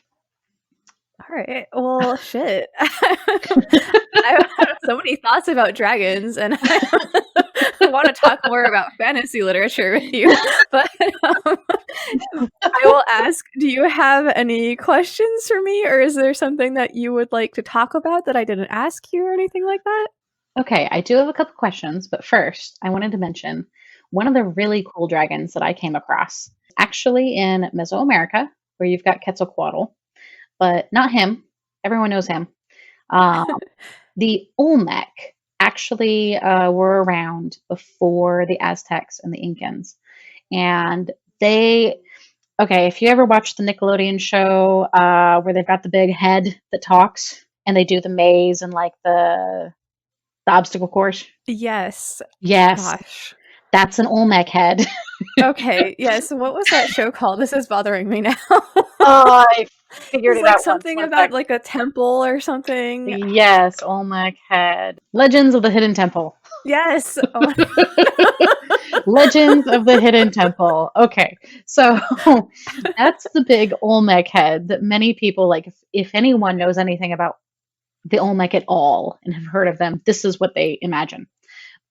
All right. Well, shit. I have so many thoughts about dragons, and I want to talk more about fantasy literature with you. But I will ask, do you have any questions for me, or is there something that you would like to talk about that I didn't ask you or anything like that? Okay, I do have a couple questions, but first, I wanted to mention one of the really cool dragons that I came across, actually in Mesoamerica, where you've got Quetzalcoatl. but not him. Everyone knows him. The Olmec actually were around before the Aztecs and the Incans. And they, okay, if you ever watch the Nickelodeon show where they've got the big head that talks and they do the maze and like the obstacle course. Yes. Yes. Gosh. That's an Olmec head. Okay. Yeah. So what was that show called? This is bothering me now. Oh, I figured It's it like out. something One about sec. like a temple or something. Yes, Olmec head. Legends of the Hidden Temple. Yes. Oh my Legends of the Hidden Temple. Okay, so that's the big Olmec head that many people like. If anyone knows anything about the Olmec at all and have heard of them, this is what they imagine.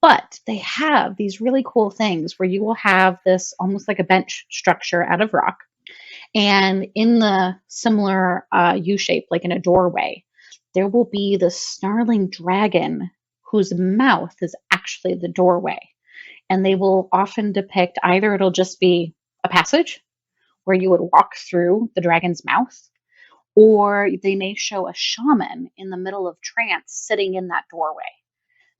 But they have these really cool things where you will have this almost like a bench structure out of rock. And in the similar U shape, like in a doorway, there will be this snarling dragon whose mouth is actually the doorway. And they will often depict either it'll just be a passage where you would walk through the dragon's mouth, or they may show a shaman in the middle of trance sitting in that doorway.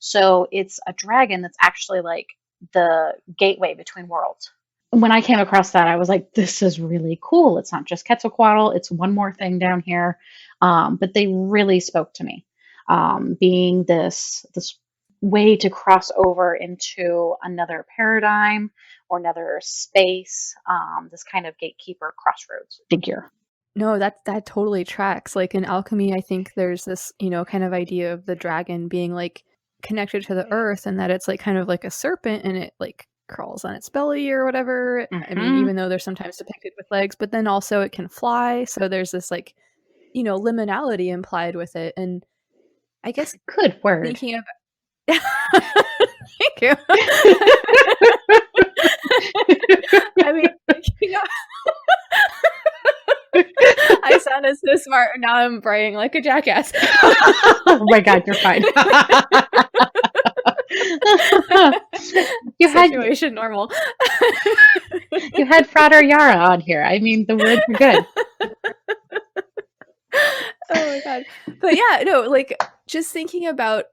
So it's a dragon that's actually like the gateway between worlds. When I came across that, I was like, this is really cool. It's not just Quetzalcoatl, it's one more thing down here. But they really spoke to me, being this way to cross over into another paradigm or another space, this kind of gatekeeper crossroads figure. No, that totally tracks. Like in alchemy, I think there's this, kind of idea of the dragon being like connected to the earth, and that it's like kind of like a serpent and it like crawls on its belly or whatever. I mean, even though they're sometimes depicted with legs, but then also it can fly. So there's this like, liminality implied with it. And I guess Good word. thinking of thank you. I mean, thinking of I sounded so smart, and now I'm braying like a jackass. Oh my god, you're fine. Situation normal. You had Frater Yara on here. I mean, the words were good. Oh my god. But yeah, no, like just thinking about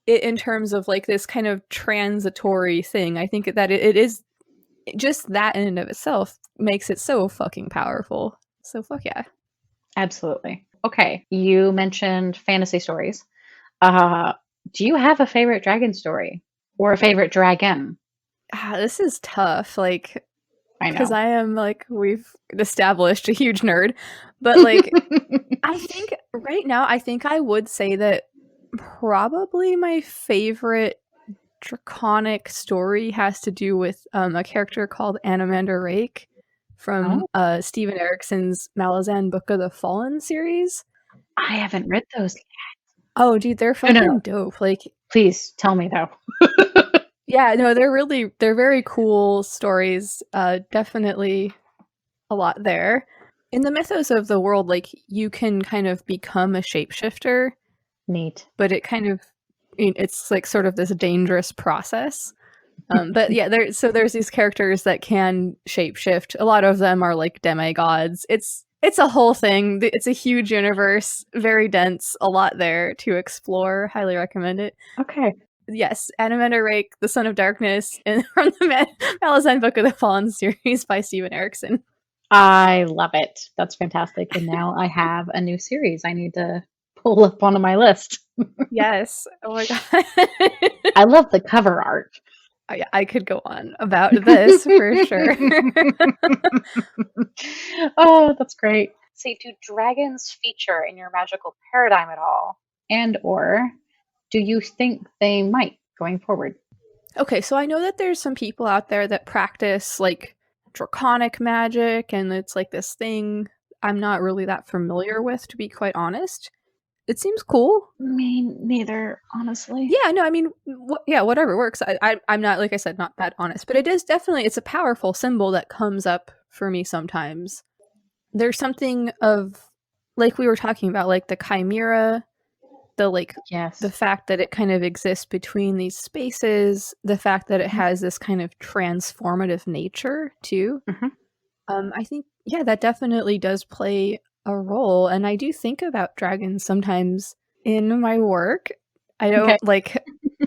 it in terms of like this kind of transitory thing, I think that it is just that in and of itself makes it so fucking powerful. So fuck yeah. Absolutely. Okay, you mentioned fantasy stories. Do you have a favorite dragon story or a favorite dragon? This is tough. Like, I know. because I am like, we've established a huge nerd, but like, I think right now, I think I would say that probably my favorite draconic story has to do with a character called Anamander Rake from Steven Erickson's Malazan Book of the Fallen series. I haven't read those yet. Oh, dude, they're fucking dope. Like, please tell me though. Yeah, no, they're very cool stories. Definitely a lot there. In the mythos of the world, like you can kind of become a shapeshifter. Neat. But it kind of, it's like sort of this dangerous process. But yeah, there's these characters that can shapeshift. A lot of them are like demigods. It's a whole thing. It's a huge universe, very dense, a lot there to explore. Highly recommend it. Okay. Yes, Anamander Rake, the Son of Darkness, and from the Malazan Book of the Fallen series by Steven Erickson. I love it. That's fantastic. And now I have a new series I need to pull up onto my list. Yes. Oh my god. I love the cover art. I could go on about this for sure. Oh, that's great. See, do dragons feature in your magical paradigm at all? And or do you think they might going forward? Okay, so I know that there's some people out there that practice like draconic magic, and it's like this thing I'm not really that familiar with, to be quite honest. It seems cool. Me neither, honestly. Yeah, no, I mean, whatever works. I'm not, like I said, not that honest, but it is definitely, it's a powerful symbol that comes up for me sometimes. There's something of, like we were talking about, like the chimera, the like, yes, the fact that it kind of exists between these spaces, the fact that it has this kind of transformative nature too. I think, yeah, that definitely does play a role, and I do think about dragons sometimes in my work. I Okay. don't like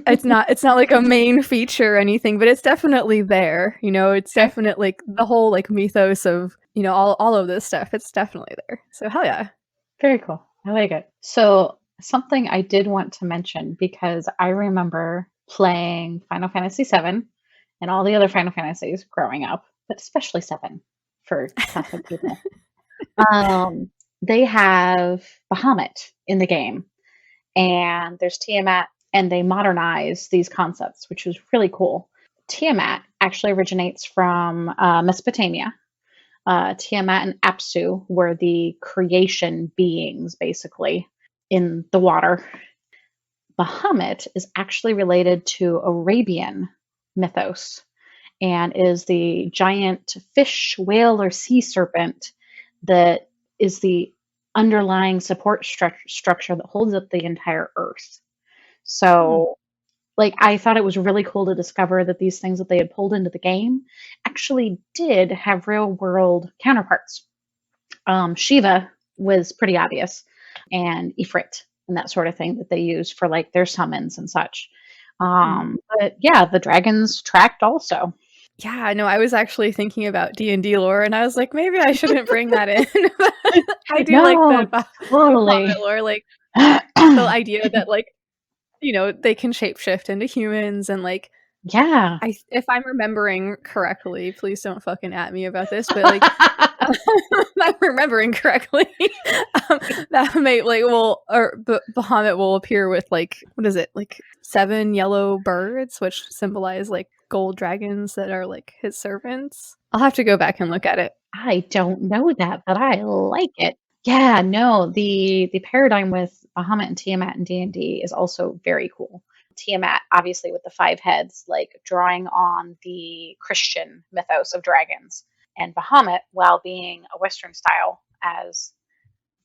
it's not like a main feature or anything, but it's definitely there. It's Okay. definitely like the whole like mythos of, all of this stuff. It's definitely there. So hell yeah. Very cool. I like it. So something I did want to mention, because I remember playing Final Fantasy VII and all the other Final Fantasies growing up, but especially 7 for Catholic people. They have Bahamut in the game, and there's Tiamat, and they modernize these concepts, which was really cool. Tiamat actually originates from Mesopotamia. Tiamat and Apsu were the creation beings, basically, in the water. Bahamut is actually related to Arabian mythos and is the giant fish, whale, or sea serpent that is the underlying support structure that holds up the entire earth. So, like, I thought it was really cool to discover that these things that they had pulled into the game actually did have real world counterparts. Shiva was pretty obvious, and Ifrit and that sort of thing that they use for like their summons and such. But yeah, the dragons tracked also. Yeah, no, I was actually thinking about D&D lore, and I was like, maybe I shouldn't bring that in. I do like No, that totally. Bahamut lore, like the idea that like, they can shapeshift into humans, and like, Yeah. if I'm remembering correctly, please don't fucking at me about this, but like, if I'm remembering correctly, that may like Bahamut will appear with like, what is it, like 7 yellow birds, which symbolize like gold dragons that are like his servants. I'll have to go back and look at it. I don't know that, but I like it. Yeah, no, the paradigm with Bahamut and Tiamat and D&D is also very cool. Tiamat, obviously, with the 5 heads, like drawing on the Christian mythos of dragons, and Bahamut, while being a Western style, as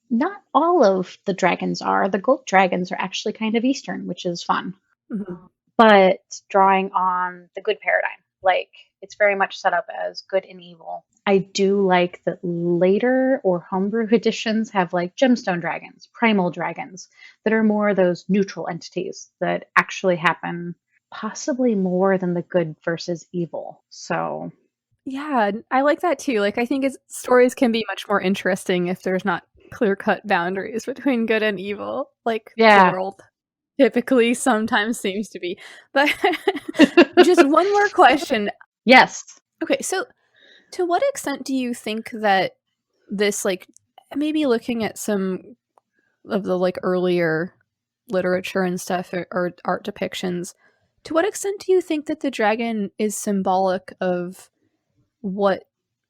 not all of the dragons are. The gold dragons are actually kind of Eastern, which is fun. Mhm. But drawing on the good paradigm, like it's very much set up as good and evil. I do like that later or homebrew editions have like gemstone dragons, primal dragons that are more those neutral entities that actually happen possibly more than the good versus evil. So Yeah, I like that too. Like, I think stories can be much more interesting if there's not clear-cut boundaries between good and evil, like the yeah. world typically sometimes seems to be. But just one more question. Yes. Okay, so to what extent do you think that this, like, maybe looking at some of the like earlier literature and stuff, or art depictions, to what extent do you think that the dragon is symbolic of what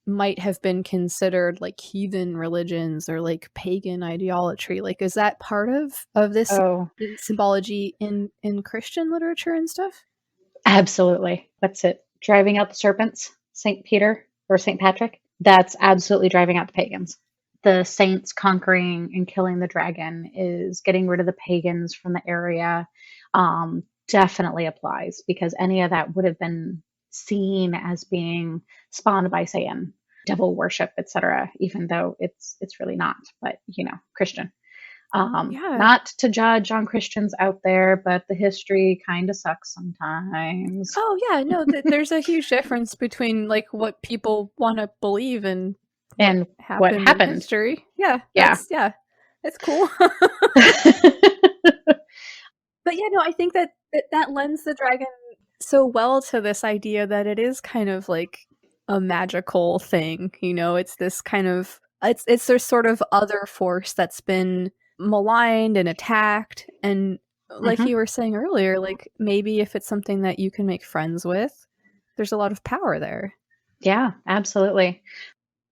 might have been considered like heathen religions or like pagan ideology? Like, is that part of this Oh, symbology in Christian literature and stuff? absolutely. What's it? Driving out the serpents, St. Peter or St. Patrick? That's absolutely driving out the pagans. The saints conquering and killing the dragon is getting rid of the pagans from the area. Definitely applies, because any of that would have been seen as being spawned by Satan, devil worship, etc. Even though it's really not, but Christian. Yeah. Not to judge on Christians out there, but the history kind of sucks sometimes. Oh yeah, no, there's a huge difference between like what people want to believe and what And what happened in happened? history. Yeah, Yeah. it's cool. But yeah, no, I think that lends the dragon so well to this idea that it is kind of like a magical thing. It's this kind of it's this sort of other force that's been maligned and attacked, and like Mhm. you were saying earlier, like maybe if it's something that you can make friends with, there's a lot of power there. Yeah, absolutely.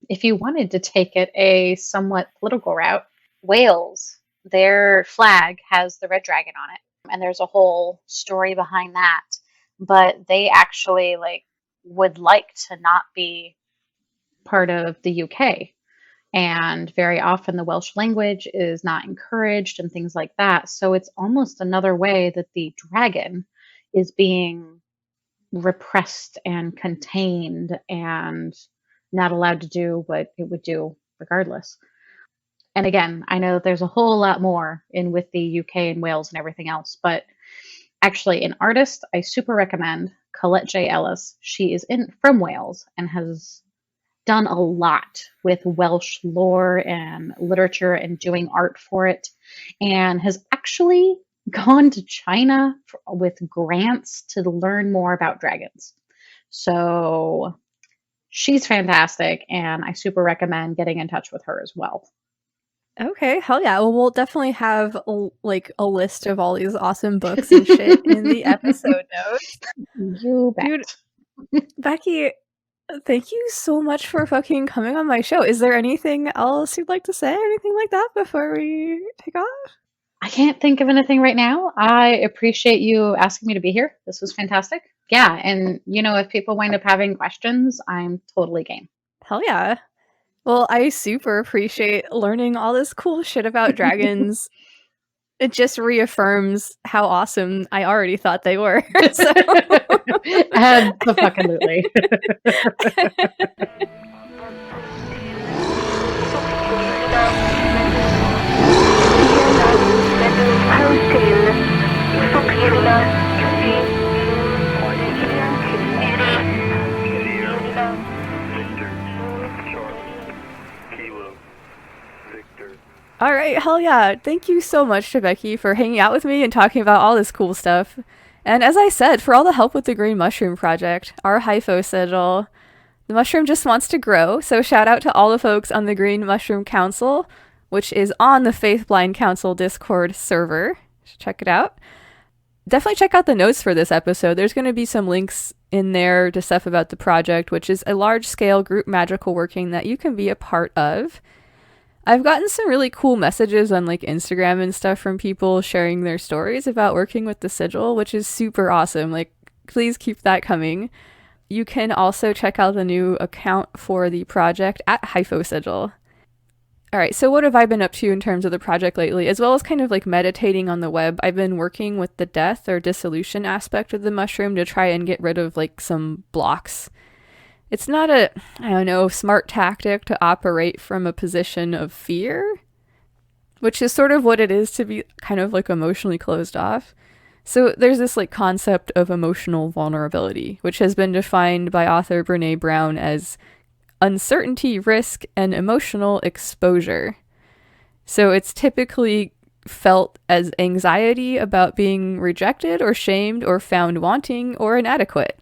If you wanted to take it a somewhat political route, Wales, their flag has the red dragon on it, and there's a whole story behind that. But they actually like would like to not be part of the UK. And very often the Welsh language is not encouraged and things like that. So it's almost another way that the dragon is being repressed and contained and not allowed to do what it would do regardless. And again, I know that there's a whole lot more in with the UK and Wales and everything else, but actually, an artist I super recommend, Colette J. Ellis. She is in from Wales and has done a lot with Welsh lore and literature and doing art for it, and has actually gone to China with grants to learn more about dragons. So she's fantastic, and I super recommend getting in touch with her as well. Okay, hell yeah. Well, we'll definitely have a list of all these awesome books and shit in the episode notes. You bet. Dude, Becky, thank you so much for fucking coming on my show. Is there anything else you'd like to say? Anything like that before we take off? I can't think of anything right now. I appreciate you asking me to be here. This was fantastic. Yeah, and if people wind up having questions, I'm totally game. Hell yeah. Well, I super appreciate learning all this cool shit about dragons. It just reaffirms how awesome I already thought they were. So. Absolutely. All right, hell yeah. Thank you so much to Becky for hanging out with me and talking about all this cool stuff. And as I said, for all the help with the Green Mushroom Project, our hypho sigil, the mushroom just wants to grow. So shout out to all the folks on the Green Mushroom Council, which is on the Faith Blind Council Discord server. Check it out. Definitely check out the notes for this episode. There's going to be some links in there to stuff about the project, which is a large-scale group magical working that you can be a part of. I've gotten some really cool messages on Instagram and stuff from people sharing their stories about working with the sigil, which is super awesome. Please keep that coming. You can also check out the new account for the project at Hypho Sigil. All right, so what have I been up to in terms of the project lately? As well as kind of meditating on the web, I've been working with the death or dissolution aspect of the mushroom to try and get rid of some blocks. It's not a, smart tactic to operate from a position of fear, which is sort of what it is to be kind of emotionally closed off. So there's this concept of emotional vulnerability, which has been defined by author Brene Brown as uncertainty, risk, and emotional exposure. So it's typically felt as anxiety about being rejected or shamed or found wanting or inadequate.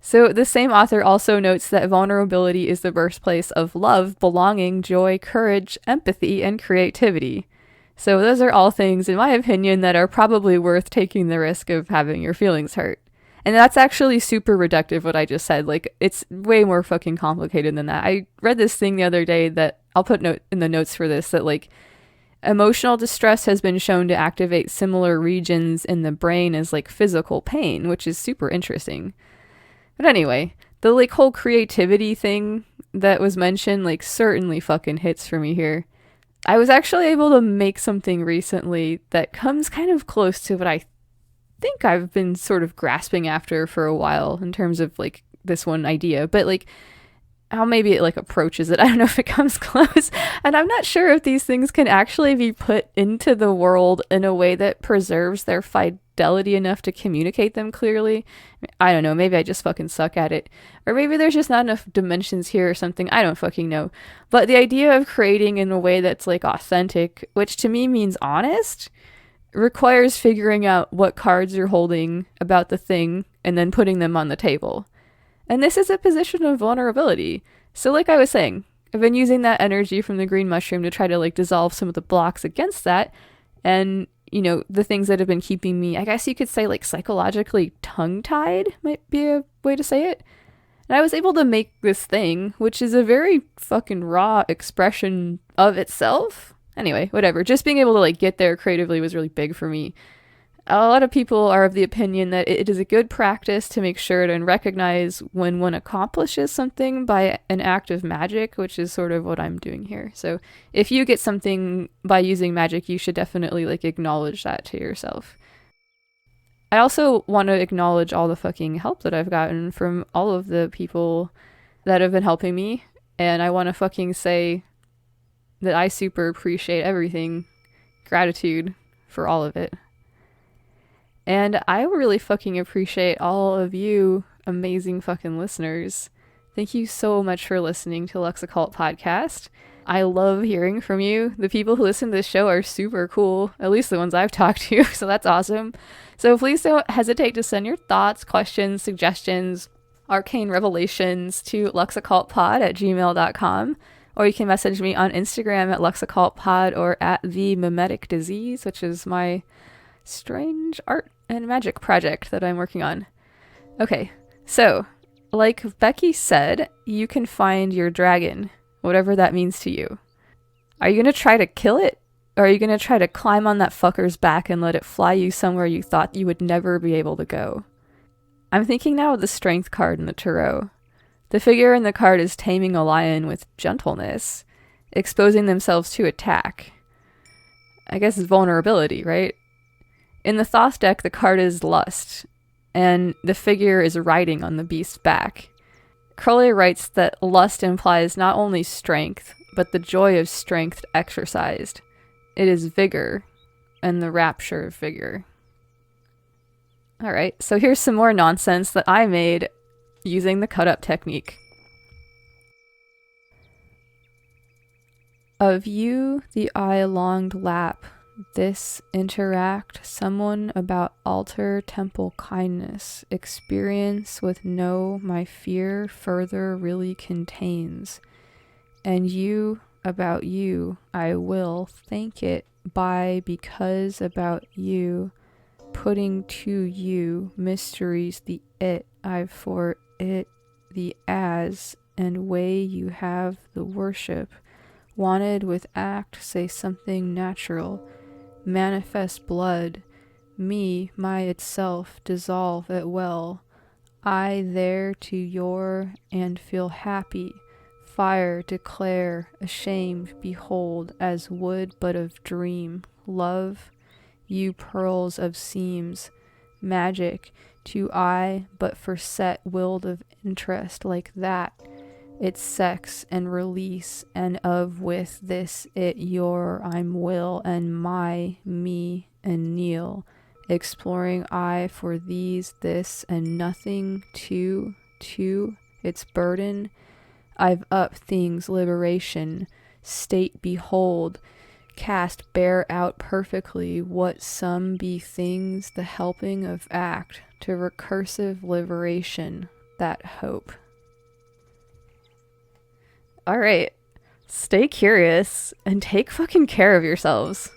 So the same author also notes that vulnerability is the birthplace of love, belonging, joy, courage, empathy, and creativity. So those are all things, in my opinion, that are probably worth taking the risk of having your feelings hurt. And that's actually super reductive, what I just said. It's way more fucking complicated than that. I read this thing the other day that I'll put in the notes for this, that emotional distress has been shown to activate similar regions in the brain as physical pain, which is super interesting. But anyway, the whole creativity thing that was mentioned certainly fucking hits for me here. I was actually able to make something recently that comes kind of close to what I think I've been sort of grasping after for a while in terms of this one idea, but how maybe it approaches it. I don't know if it comes close, and I'm not sure if these things can actually be put into the world in a way that preserves their fidelity enough to communicate them clearly. I don't know, maybe I just fucking suck at it, or maybe there's just not enough dimensions here or something. I don't fucking know. But the idea of creating in a way that's authentic, which to me means honest, requires figuring out what cards you're holding about the thing and then putting them on the table. And this is a position of vulnerability. So I was saying, I've been using that energy from the green mushroom to try to dissolve some of the blocks against that. And, the things that have been keeping me, I guess you could say psychologically tongue-tied might be a way to say it. And I was able to make this thing, which is a very fucking raw expression of itself. Anyway, whatever. Just being able to get there creatively was really big for me. A lot of people are of the opinion that it is a good practice to make sure and recognize when one accomplishes something by an act of magic, which is sort of what I'm doing here. So if you get something by using magic, you should definitely acknowledge that to yourself. I also want to acknowledge all the fucking help that I've gotten from all of the people that have been helping me. And I want to fucking say that I super appreciate everything. Gratitude for all of it. And I really fucking appreciate all of you amazing fucking listeners. Thank you so much for listening to Lux Occult podcast. I love hearing from you. The people who listen to this show are super cool, at least the ones I've talked to, so that's awesome. So please don't hesitate to send your thoughts, questions, suggestions, arcane revelations to luxoccultpod@gmail.com, or you can message me on Instagram at luxoccultpod or at the mimetic disease, which is my strange art and magic project that I'm working on. Okay, so like Becky said, you can find your dragon, whatever that means to you. Are you going to try to kill it? Or are you going to try to climb on that fucker's back and let it fly you somewhere you thought you would never be able to go? I'm thinking now of the strength card in the tarot. The figure in the card is taming a lion with gentleness, exposing themselves to attack. I guess it's vulnerability, right? In the Thoth deck, the card is lust, and the figure is riding on the beast's back. Crowley writes that lust implies not only strength, but the joy of strength exercised. It is vigor, and the rapture of vigor. Alright, so here's some more nonsense that I made using the cut-up technique. Of you, the eye-longed lap, this interact, someone about altar temple kindness, experience with no my fear further really contains. And you, about you, I will thank it by because about you, putting to you mysteries the it I've for it, the as, and way you have the worship, wanted with act say something natural, manifest blood, me, my itself, dissolve at well, I there to your, and feel happy, fire declare, ashamed, behold, as would but of dream, love, you pearls of seams, magic, to I, but for set willed of interest like that, its sex and release, and of with this it your I'm will and my me and kneel, exploring I for these this and nothing to its burden, I've up things liberation, state behold, cast bear out perfectly what some be things the helping of act to recursive liberation, that hope. Alright, stay curious and take fucking care of yourselves.